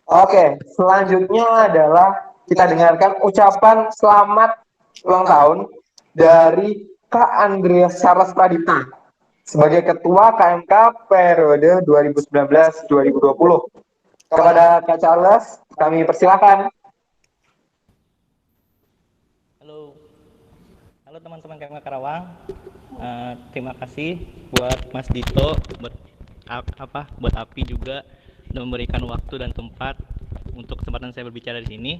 Oke, selanjutnya adalah kita dengarkan ucapan selamat ulang tahun dari Kak Andreas Charles Pradipta sebagai Ketua KMK periode 2019-2020. Kepada Kak Charles, kami persilakan. Halo, halo teman-teman KMK Karawang. Terima kasih buat Mas Dito, buat Api juga sudah memberikan waktu dan tempat untuk kesempatan saya berbicara di sini.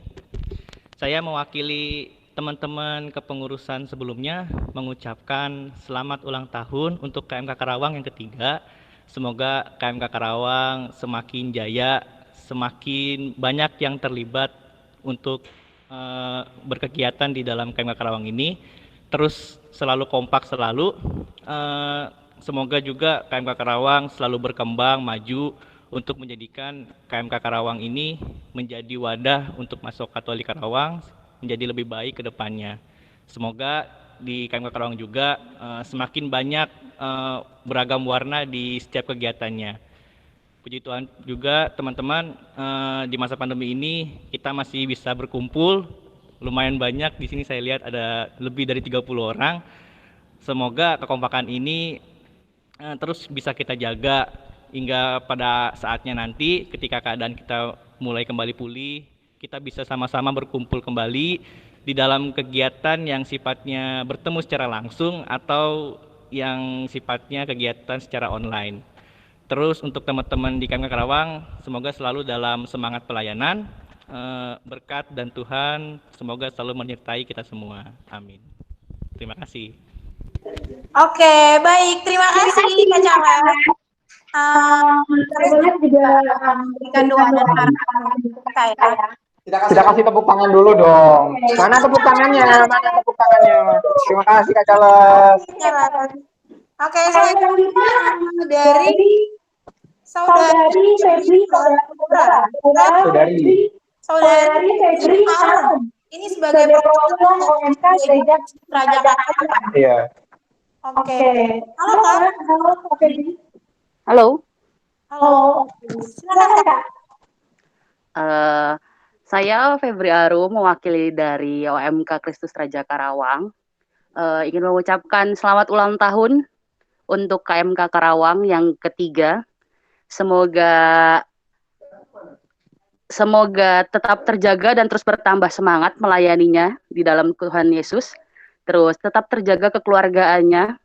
Saya mewakili teman-teman kepengurusan sebelumnya mengucapkan selamat ulang tahun untuk KMK Karawang yang ketiga. Semoga KMK Karawang semakin jaya, semakin banyak yang terlibat untuk berkegiatan di dalam KMK Karawang ini, terus selalu kompak selalu. Semoga juga KMK Karawang selalu berkembang, maju untuk menjadikan KMK Karawang ini menjadi wadah untuk masuk Katolik Karawang menjadi lebih baik ke depannya. Semoga di KMK Karawang juga semakin banyak beragam warna di setiap kegiatannya. Puji Tuhan juga teman-teman, di masa pandemi ini kita masih bisa berkumpul lumayan banyak. Di sini saya lihat ada lebih dari 30 orang. Semoga kekompakan ini terus bisa kita jaga hingga pada saatnya nanti ketika keadaan kita mulai kembali pulih, kita bisa sama-sama berkumpul kembali di dalam kegiatan yang sifatnya bertemu secara langsung atau yang sifatnya kegiatan secara online. Terus untuk teman-teman di KMK Karawang, semoga selalu dalam semangat pelayanan, berkat dan Tuhan semoga selalu menyertai kita semua. Amin. Terima kasih. Oke, baik. Terima kasih Kak Charles. Terus juga memberikan doa dan harapan untuk saya. Kita kasih tepuk tangan dulu dong. Mana tepuk tangannya? Mana tepuk tangannya? Terima kasih Kak Charles. Oke, selanjutnya dari Saudari Febri Saudari Febri Arum. Ini sebagai perwakilan OMK Gereja Raja Karawang. Iya. Oke. Halo Kak. Halo Kak Febri. Halo. Halo. Silakan Kak. Saya Febri Arum mewakili dari OMK Kristus Raja Karawang. Ingin mengucapkan selamat ulang tahun untuk KMK Karawang yang ketiga. Semoga tetap terjaga dan terus bertambah semangat melayaninya di dalam Tuhan Yesus. Terus tetap terjaga kekeluargaannya,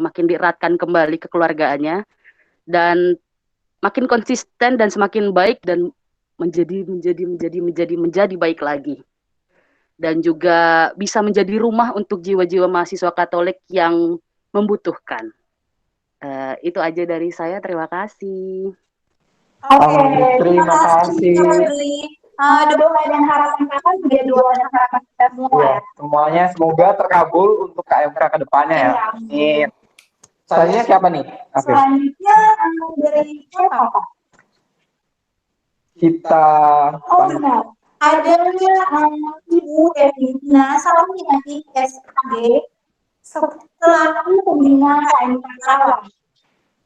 makin dieratkan kembali kekeluargaannya, dan makin konsisten dan semakin baik dan menjadi baik lagi. Dan juga bisa menjadi rumah untuk jiwa-jiwa mahasiswa Katolik yang membutuhkan. Itu aja dari saya, terima kasih. Oke, terima kasih. Doa dan harapan Kakak juga doa dan harapan kita semua Ya, ya. semuanya semoga terkabul untuk KMK ke depannya ya. Amin. Selanjutnya siapa nih? Afif? Selanjutnya dari siapa Pak? Kita Oh benar. Ada Ibu Evina Salamiati SAG selaku pembina KMK Karawang.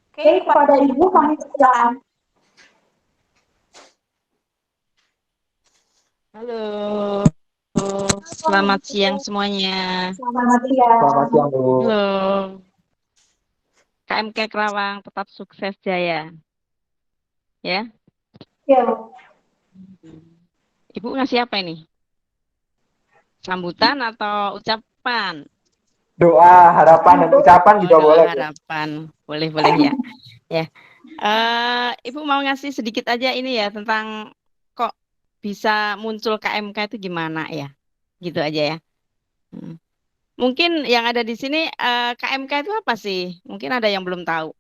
Oke, kepada Ibu kami persilakan. Halo, selamat siang semuanya. Selamat siang. Selamat siang, Bu. Halo, KMK Karawang tetap sukses jaya. Ya, Ya, Bu. Ibu ngasih apa ini? Sambutan atau ucapan? Doa, harapan, dan ucapan juga doa, boleh. Bu. harapan, boleh ya. Ya, Ibu mau ngasih sedikit aja ini ya tentang kok bisa muncul KMK itu gimana ya, gitu aja ya. Mungkin yang ada di sini KMK itu apa sih? Mungkin ada yang belum tahu.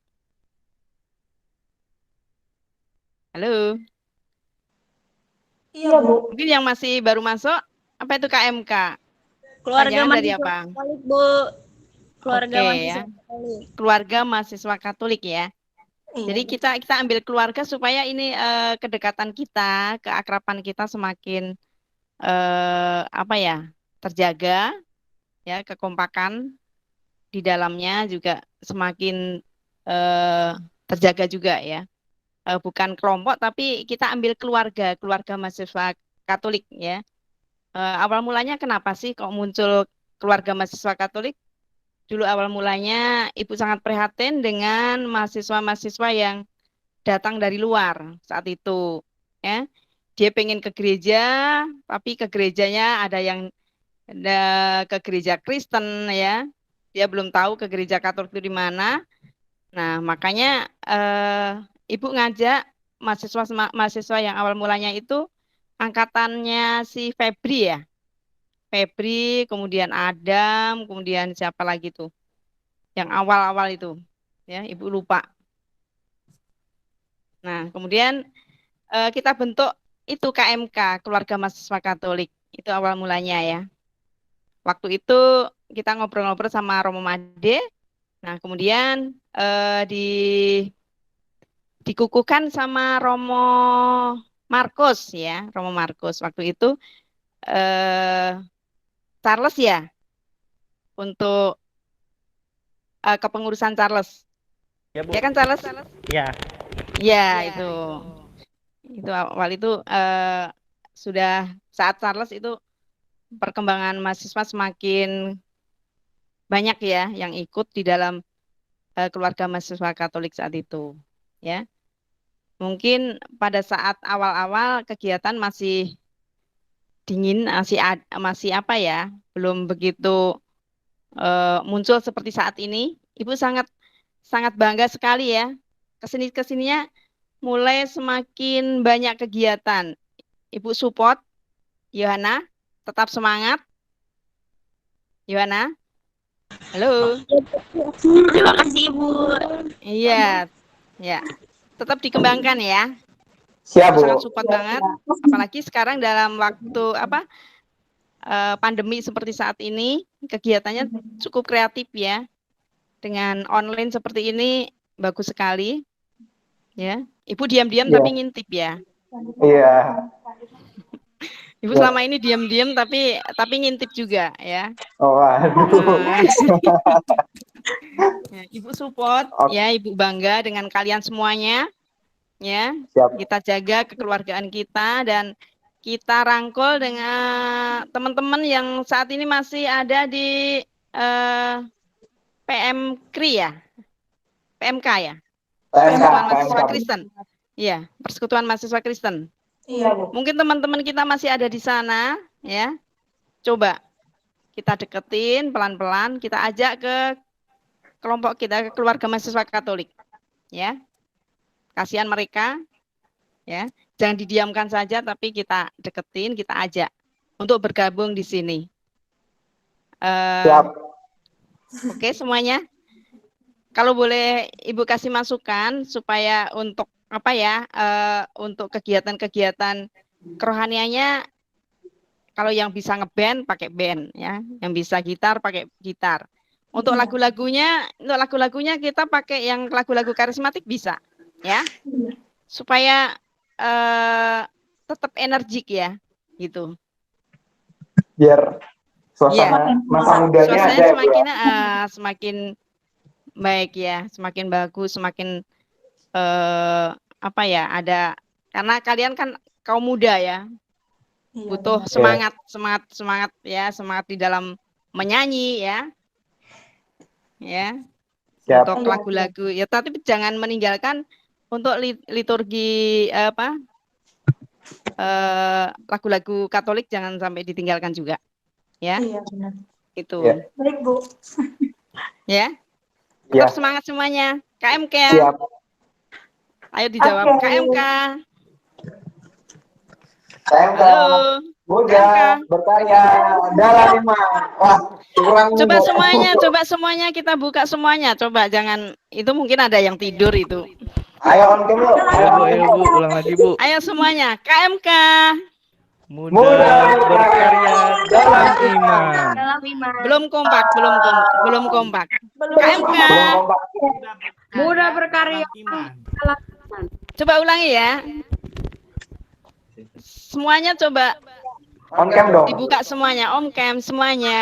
Halo. Iya, Bu. Mungkin yang masih baru masuk, apa itu KMK? Keluarga Panjangan dari mahasiswa apa? Katolik, Bu. Keluarga Oke, mahasiswa ya. Katolik. Keluarga mahasiswa Katolik ya. Iya. Jadi kita ambil keluarga supaya ini kedekatan kita, keakraban kita semakin apa ya, terjaga ya, kekompakan di dalamnya juga semakin terjaga juga ya. Bukan kelompok tapi kita ambil keluarga mahasiswa Katolik ya. Awal mulanya kenapa sih kok muncul keluarga mahasiswa Katolik? Dulu awal mulanya Ibu sangat prihatin dengan mahasiswa-mahasiswa yang datang dari luar saat itu, ya. Dia pengen ke gereja, tapi ke gerejanya ada yang ke gereja Kristen, ya. Dia belum tahu ke gereja Katolik itu di mana. Nah, makanya Ibu ngajak mahasiswa yang awal mulanya itu angkatannya si Febri, ya. Febri, kemudian Adam, kemudian siapa lagi tuh? Yang awal-awal itu, ya, Ibu lupa. Nah, kemudian kita bentuk itu KMK, Keluarga Mahasiswa Katolik. Itu awal mulanya, ya. Waktu itu kita ngobrol-ngobrol sama Romo Made. Nah, kemudian dikukuhkan sama Romo Markus, ya, Romo Markus. Waktu itu Charles, ya, untuk kepengurusan Charles. Ya, Bu. Ya kan, Charles? Ya. Ya, itu awal itu sudah saat Charles itu perkembangan mahasiswa semakin banyak, ya, yang ikut di dalam keluarga mahasiswa Katolik saat itu, ya. Mungkin pada saat awal-awal kegiatan masih dingin, masih apa ya, belum begitu muncul seperti saat ini. Ibu sangat bangga sekali, ya. Kesininya mulai semakin banyak kegiatan. Ibu support, Yohana, tetap semangat. Yohana, halo. Terima kasih Ibu. Iya, ya. Tetap dikembangkan, ya. Siap, Bu. Sangat support banget. Apalagi sekarang dalam waktu pandemi seperti saat ini, kegiatannya cukup kreatif, ya. Dengan online seperti ini bagus sekali, ya. Ibu diam-diam tapi ngintip, ya. Iya. Ibu selama ini diam-diam tapi ngintip juga, ya. Oh, waduh. Ya, Ibu support, ya. Ibu bangga dengan kalian semuanya, ya. Siap. Kita jaga kekeluargaan kita dan kita rangkul dengan teman-teman yang saat ini masih ada di PMKRI, ya, PMK, ya, Persekutuan Mahasiswa Kristen, ya, Persekutuan Mahasiswa Kristen. Iya, Bu. Mungkin teman-teman kita masih ada di sana, ya. Coba kita deketin pelan-pelan, kita ajak ke kelompok kita, ke keluarga mahasiswa Katolik, ya. Kasihan mereka, ya. Jangan didiamkan saja, tapi kita deketin, kita ajak untuk bergabung di sini. Siap. Oke, semuanya. Kalau boleh Ibu kasih masukan supaya untuk apa, ya, untuk kegiatan-kegiatan kerohaniannya, kalau yang bisa ngeband pakai band, ya, yang bisa gitar pakai gitar. Untuk lagu-lagunya kita pakai yang lagu-lagu karismatik bisa, ya, supaya tetap energik, ya, gitu. Biar suasana masa mudanya suasananya ada, semakin baik, ya, semakin bagus, semakin apa ya, ada, karena kalian kan kaum muda, ya, butuh semangat, ya, semangat di dalam menyanyi, ya, Siap. untuk lagu-lagu, ya, tapi jangan meninggalkan untuk liturgi lagu-lagu Katolik, jangan sampai ditinggalkan juga, ya. Iya, benar. Itu. Ya. Baik, Bu. Ya. Ya. Tetap semangat semuanya. KMK. Siap. Ayo dijawab. Oke. KMK. KMK. Halo. Muda berkarya dalam iman. Wah, kurang Coba muda. semuanya kita buka semuanya. Coba jangan, itu mungkin ada yang tidur itu. Ayo on cam yuk. Ayo Bu, ulang lagi Bu. Ayo semuanya. KMK. Muda berkarya dalam iman. Belum kompak. KMK. Belum kompak. Muda berkarya. Coba ulangi, ya. Semuanya coba On cam dong. dibuka semuanya. Om Cam semuanya.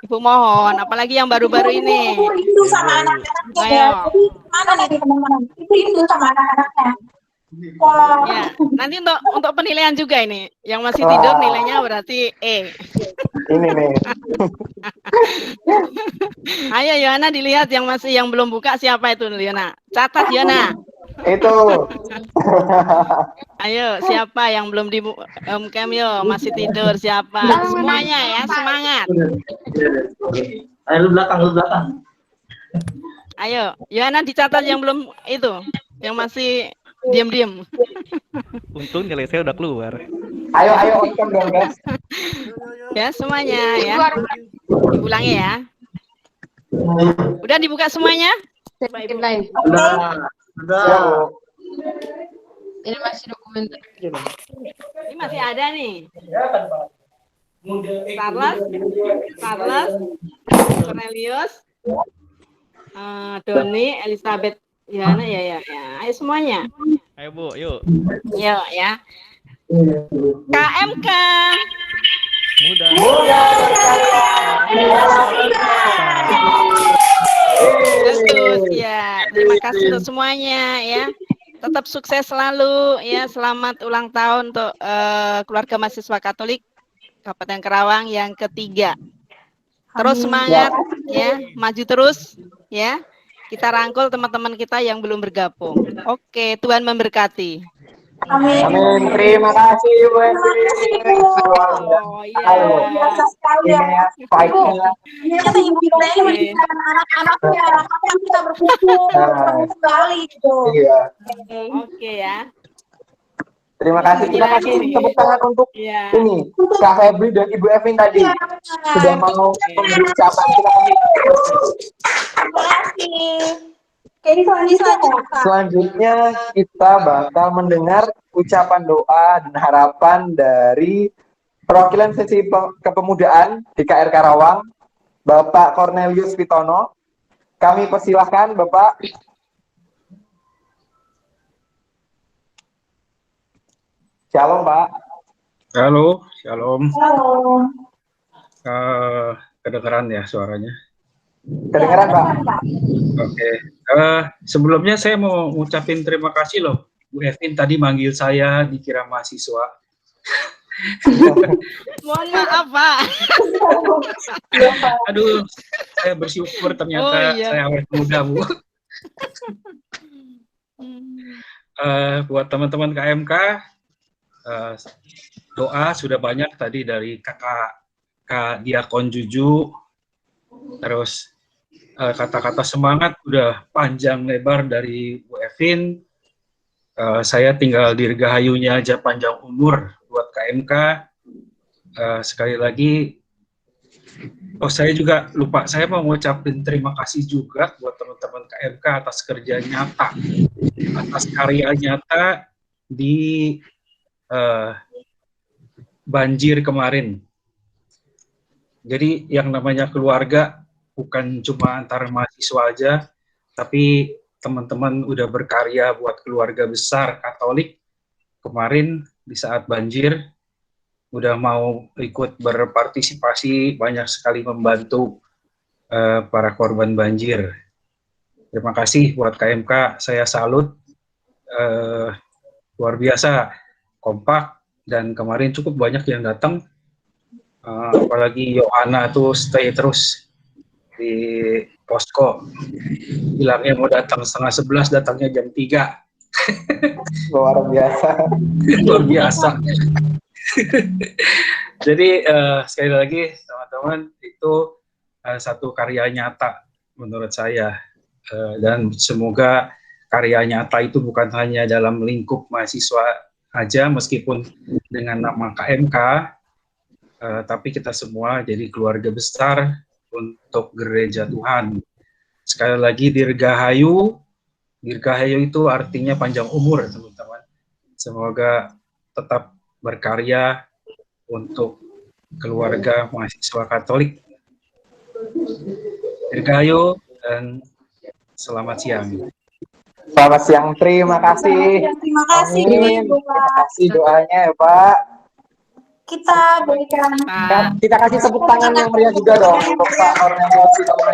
Ibu mohon, apalagi yang baru-baru ini. Ibu rindu sama anak-anaknya, ya. Ayo. Jadi mana nih teman-teman? Ibu rindu sama anak-anaknya. Wah. Ya, nanti untuk penilaian juga ini. Yang masih tidur nilainya berarti E. Ini nih. Ayo Yohana dilihat yang belum buka siapa itu, Yohana. Catat Yohana. Itu. Ayo, siapa yang belum di camp yo, masih tidur siapa? Semuanya ya, semangat. Ayo lu belakang. Ayo, Yohana dicatat yang belum itu, yang masih diam-diam. Untung nilai saya udah keluar. Ayo on cam dong, guys. Ya, semuanya ya. Diulangi ya. Udah dibuka semuanya? Udah. Ya, Bu. Ini masih dokumenter. Ini masih ada nih. Carlos, Cornelius, Doni, Elizabeth, Yana, ya. Ayo semuanya. Ayo Bu, yuk. Yuk ya. KMK. Mudah. Bagus ya. Terima kasih untuk semuanya ya. Tetap sukses selalu ya. Selamat ulang tahun untuk keluarga mahasiswa Katolik Kabupaten Karawang yang ketiga. Terus semangat ya, maju terus ya. Kita rangkul teman-teman kita yang belum bergabung. Oke, Tuhan memberkati. Amin. Amin. Terima kasih, Bu Evi. Oh iya. Biasa sekali ya. Baiknya. Ternyata ibu kita ini mendidik anak-anaknya, anak-anak kita berkumpul sekali gitu. Iya. Oke ya. Terima kasih. Kita kasih tepuk tangan untuk Iya. ini Kak Febri dan Ibu Evin tadi sudah mau memberi ucapan. Kita kasih. Terima kasih. Oke, Selanjutnya kita bakal mendengar ucapan doa dan harapan dari perwakilan sesi kepemudaan DKR Karawang, Bapak Cornelius Pitono. Kami persilahkan Bapak. Shalom Pak. Halo, shalom. Halo. Kedengeran ya suaranya? Kedengeran Pak. Oke. Sebelumnya saya mau ngucapin terima kasih loh. Bu Evin tadi manggil saya dikira mahasiswa. Mohon maaf Pak. Aduh, saya bersyukur ternyata saya awet muda Bu. Buat teman-teman KMK, doa sudah banyak tadi dari Kak Diakon Juju, terus kata-kata semangat udah panjang lebar dari Bu Evin. Saya tinggal dirgahayunya aja panjang umur buat KMK. Sekali lagi, saya juga lupa, saya mau ngucapin terima kasih juga buat teman-teman KMK atas kerja nyata, atas karya nyata di banjir kemarin. Jadi yang namanya keluarga bukan cuma antara mahasiswa aja, tapi teman-teman udah berkarya buat keluarga besar Katolik kemarin di saat banjir, udah mau ikut berpartisipasi, banyak sekali membantu para korban banjir. Terima kasih buat KMK, saya salut, luar biasa, kompak, dan kemarin cukup banyak yang datang, apalagi Yohana tuh stay terus di posko, bilangnya mau datang 10:30, datangnya jam 3. Luar biasa. Luar biasa. Jadi sekali lagi teman-teman, itu satu karya nyata menurut saya, dan semoga karya nyata itu bukan hanya dalam lingkup mahasiswa aja, meskipun dengan nama KMK, tapi kita semua jadi keluarga besar untuk gereja Tuhan. Sekali lagi dirgahayu itu artinya panjang umur teman-teman. Semoga tetap berkarya untuk keluarga mahasiswa Katolik. Dirgahayu dan selamat siang. Selamat siang, terima kasih. Terima kasih. Amin. Terima kasih doanya ya Pak. Kita berikan Kita kasih tepuk tangan yang meriah juga dong untuk Pak Cornelius Pitono.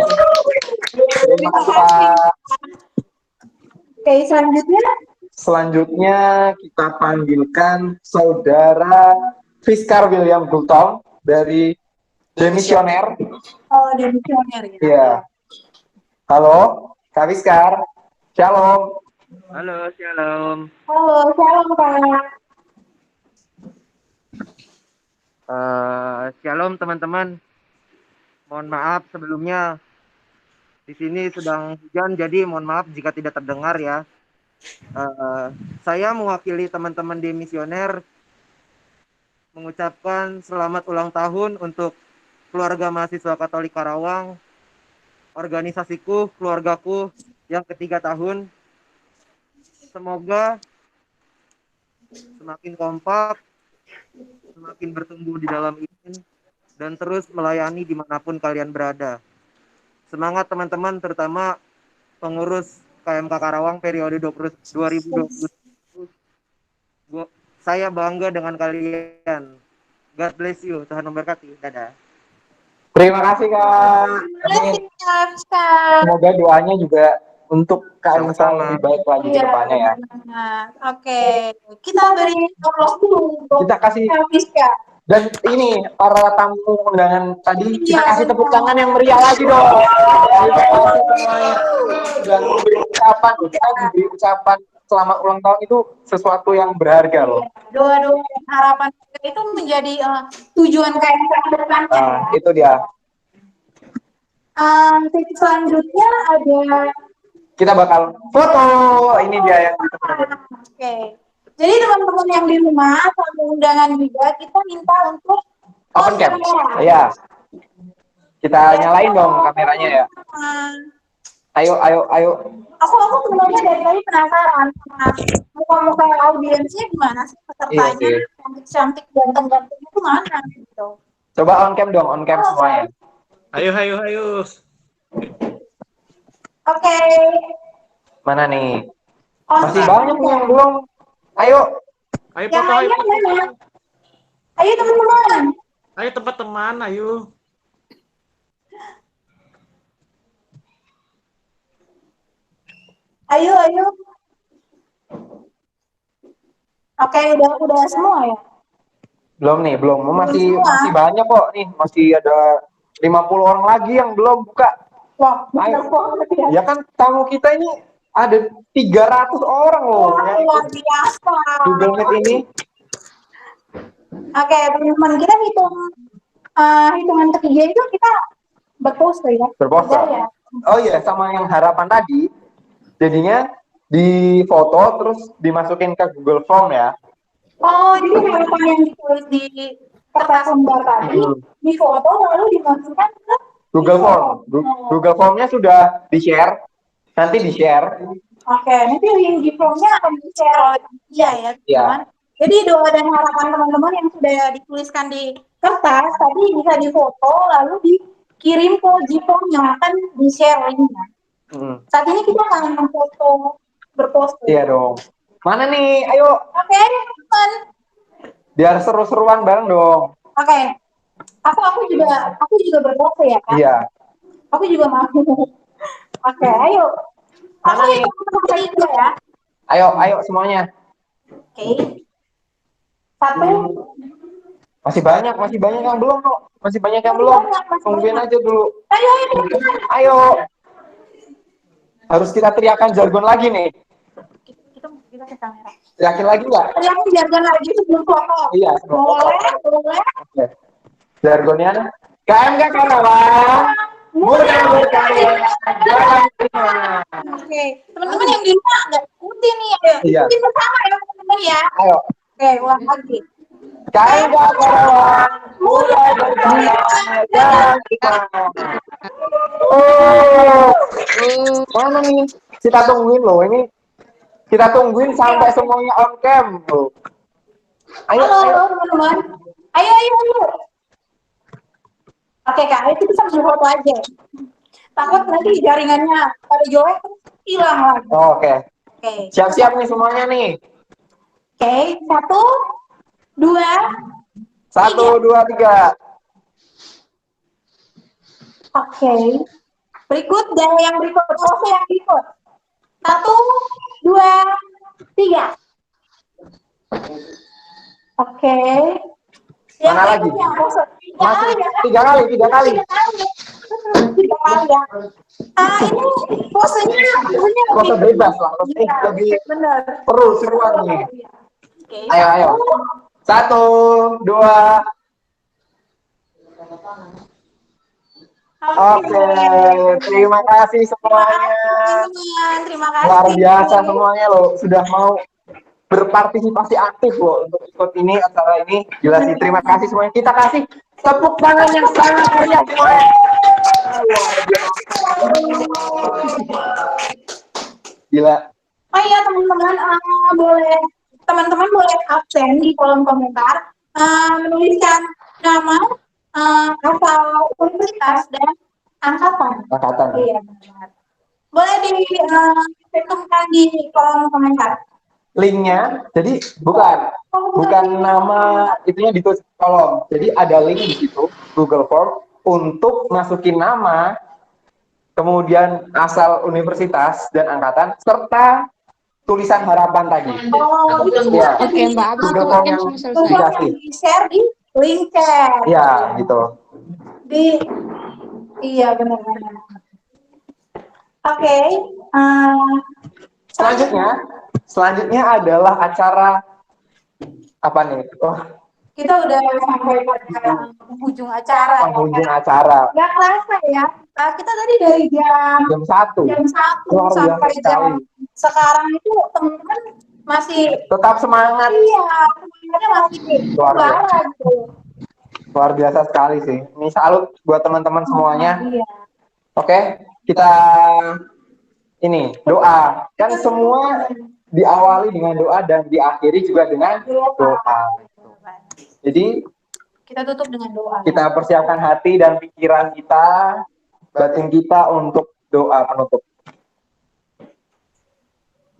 Terima kasih Pak. Oke, Selanjutnya kita panggilkan Saudara Fiskar William Gultom dari Demisioner. Oh, Demisioner ya. Iya. Halo, Kak Fiskar. Shalom. Halo, shalom. Halo, shalom Kak. Shalom teman-teman. Mohon maaf sebelumnya. Di sini sedang hujan, jadi mohon maaf jika tidak terdengar ya. Saya mewakili teman-teman di Misioner mengucapkan selamat ulang tahun untuk keluarga mahasiswa Katolik Karawang, organisasiku, keluargaku yang ketiga tahun. Semoga semakin kompak, semakin bertumbuh di dalam iman, dan terus melayani dimanapun kalian berada. Semangat teman-teman, terutama pengurus KMK Karawang periode 2020. Saya bangga dengan kalian. God bless you. Tuhan memberkati. Dadah. Terima kasih Kak. Semoga doanya juga untuk KMK lebih baik lagi ke depannya ya. Oke, kita beri aplaus dulu. Kita kasih dan ini para tamu undangan tadi kita kasih tepuk tangan yang meriah lagi dong. Terima kasih semuanya dan memberi ucapan. Kita diberi ucapan selamat ulang tahun itu sesuatu yang berharga loh. Doa-doa dan harapan kita itu menjadi tujuan KMK ke depannya. Itu dia. Tips selanjutnya ada Kita bakal foto. Ini dia yang Oke. Jadi teman-teman yang di rumah, tamu undangan juga, kita minta untuk open cam. Iya. Kita nyalain dong kameranya ya. Ayo. Aku sebenarnya dari tadi penasaran sama muka-muka audiensnya gimana sih pesertanya, Iya, cantik-cantik, ganteng-ganteng itu mana gitu. Coba on cam dong, on cam semuanya. Ayo. Oke. Mana nih? Masih banyak nih yang belum. Ayo. Ayo Yang foto, ayo. lainnya mana? Ayo teman-teman. Ayo teman-teman, ayo. Ayo. Oke, udah semua ya? Belum nih, belum. Masih banyak kok nih. Masih ada 50 orang lagi yang belum buka. Wah, ayo. Ya kan tamu kita ini ada 300 orang loh. Wah, luar biasa. Google Meet ini. Oke, teman-teman, kita hitungan ketiga itu kita berpose ya. Berpose. Ya. Oh iya, sama yang harapan tadi. Jadinya di foto terus dimasukin ke Google Form ya. Oh, jadi harapan yang ditulis di kertas lembar tadi, di foto lalu dimasukkan ke Google Form. Google Formnya sudah di-share. Nanti di-share. Oke, nanti link di formnya akan di-share oleh dia ya, teman-teman. Jadi doa dan harapan teman-teman yang sudah dituliskan di kertas tadi bisa difoto lalu dikirim ke Gform yang akan di-share linknya. Saat ini kita akan memfoto berpose. Iya dong. Mana nih? Ayo. Oke, teman-teman. Biar seru-seruan bareng dong. Oke. Aku juga berpose ya, Kak? Iya. Aku juga mau. Oke, ayo. Aku teman-teman juga ya. Ayo semuanya. Oke. 1. Masih banyak yang belum kok. Masih banyak yang belum. Tungguin aja dulu. Ayo. Harus kita teriakan jargon lagi nih. Kita ke kamera. Yakin lagi nggak? Teriakan jargon lagi sebelum foto. Iya. Boleh. Oke. Jargonnya KMK Karawang. Mudah berkarya. Oke, teman-teman yang di rumah nggak ikuti nih, ayo. Iya. Ikutin bersama ya teman-teman ya. Ayo. Oke, ulang lagi. KMK Karawang. Mudah berkarya. Jangan lupa. Mana nih? Kita tungguin loh ini. Kita tungguin sampai semuanya on cam loh. Ayo teman-teman. Ayo. Oke Kak, itu bisa foto aja. Takut nanti jaringannya pada jelek terus hilang lagi. Oke. Oke. Siap-siap nih semuanya nih. Oke, 1, 2, 3. Oke. Berikut gaya yang berikut, pose yang berikut. 1, 2, 3. Oke. Mana lagi? Yang pose 3 kali ya. 3 kali. 3 kali ya. Ini posenya Pose lebih bebas lah, lebih benar. seruan nih. Oke. Ayo. 1, 2. Oke, terima kasih semuanya. Terima kasih. Luar biasa semuanya loh, sudah mau berpartisipasi aktif loh untuk ikut ini acara ini. Gila sih, terima kasih semuanya. Kita kasih tepuk tangan yang sangat meriah semuanya. Gila. Oh iya teman-teman, teman-teman boleh absen di kolom komentar, menuliskan nama, asal universitas dan angkatan. Iya benar. Boleh dicantumkan di kolom komentar. Linknya, jadi bukan nama itunya ditulis di kolom. Jadi ada link di situ, Google Form, untuk masukin nama, kemudian asal universitas dan angkatan, serta tulisan harapan tadi. Ya. Oke, Mbak, habis itu Google Form kan yang semua selesai. dikasih. Di-share di link chat. Ya, gitu. Iya benar-benar. Oke. Selanjutnya adalah acara apa nih? Oh, kita udah sampai pada penghujung acara. penghujung acara. Nggak kerasa ya. Kita tadi dari Jam 1. jam 1 sampai jam sekarang itu teman-teman masih tetap semangat. Iya, semangatnya masih juara gitu. Luar biasa sekali sih. Ini salut buat teman-teman semuanya. Iya. Oke, kita ini doa. Kan semua diawali dengan doa dan diakhiri juga dengan doa. Jadi kita tutup dengan doa. Kita persiapkan hati dan pikiran kita, batin kita untuk doa penutup.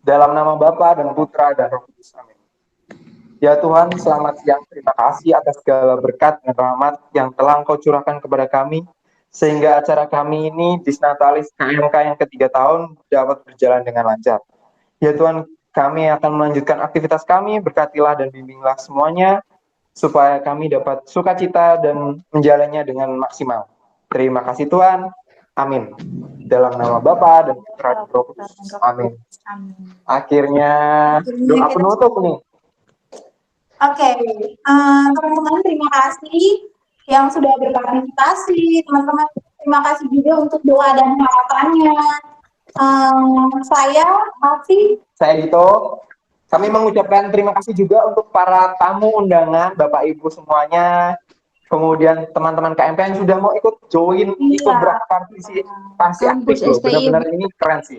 Dalam nama Bapa dan Putra dan Roh Kudus. Amin. Ya Tuhan, selamat siang. Terima kasih atas segala berkat dan rahmat yang telah Engkau curahkan kepada kami, sehingga acara kami ini Disnatalis KMK yang ketiga tahun dapat berjalan dengan lancar. Ya Tuhan, kami akan melanjutkan aktivitas kami, berkatilah dan bimbinglah semuanya, supaya kami dapat sukacita dan menjalannya dengan maksimal. Terima kasih Tuhan. Amin. Dalam nama Bapa dan Putra dan Roh Kudus. Amin. Akhirnya doa penutup nih. Oke, teman-teman terima kasih yang sudah berpartisipasi. Teman-teman terima kasih juga untuk doa dan harapannya. Saya Afi. Saya Dito. Kami mengucapkan terima kasih juga untuk para tamu undangan, Bapak Ibu semuanya. Kemudian teman-teman KMP yang sudah mau ikut join, ikut berpartisipasi aktif loh. Benar-benar ini keren sih.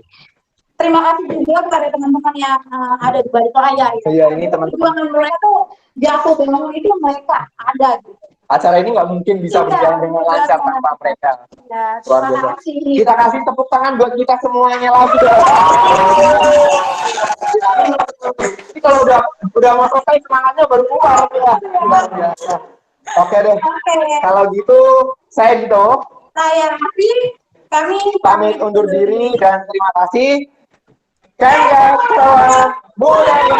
Terima kasih juga kepada teman-teman yang ada di balik layar. Iya, ini teman-teman. Perjuangan mereka tuh jatuh bangun itu mereka ada gitu. Acara ini nggak mungkin bisa berjalan dengan lancar tanpa mereka. Ya, luar biasa. Kita kasih tepuk tangan buat kita semuanya lagi. Jadi kalau udah mau selesai semangatnya baru keluar ya. Luar biasa. Oke deh. Kalau gitu saya Dito. Saya Rafi. Kami pamit undur diri dan terima kasih. Kaya kawan budaya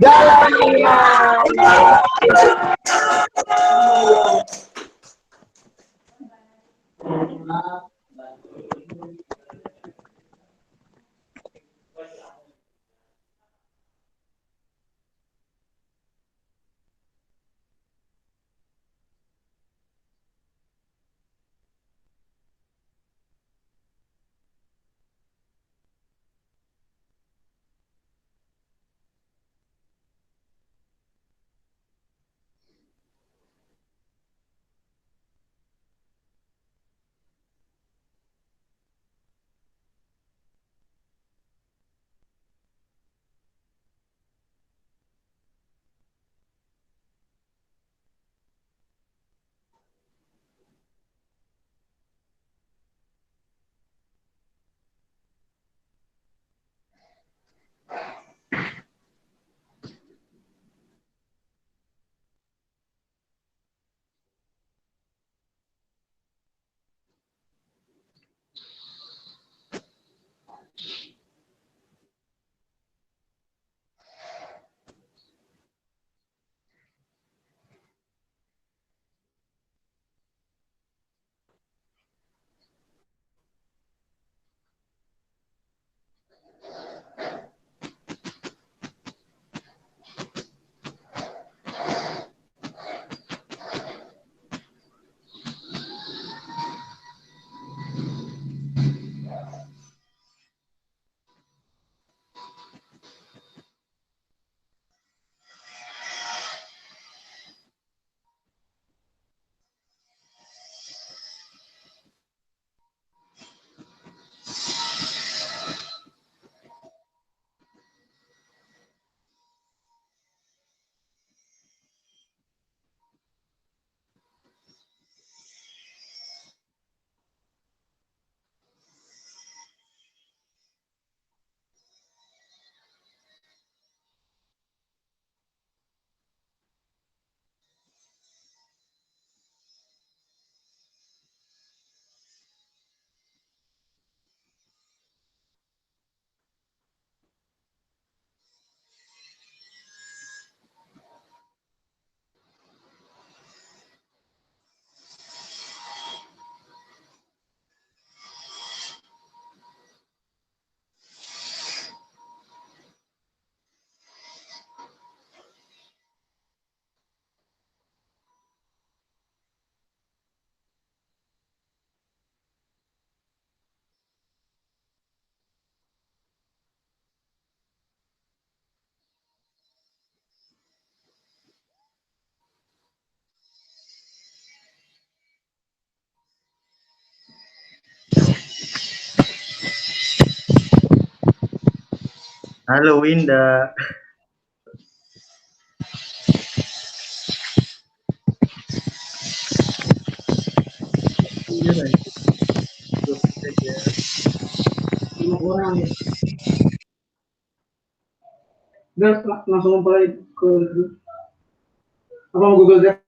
dalam iman. Halo Winda. Orang ya. Udah langsung mulai ke apa mau Google Drive?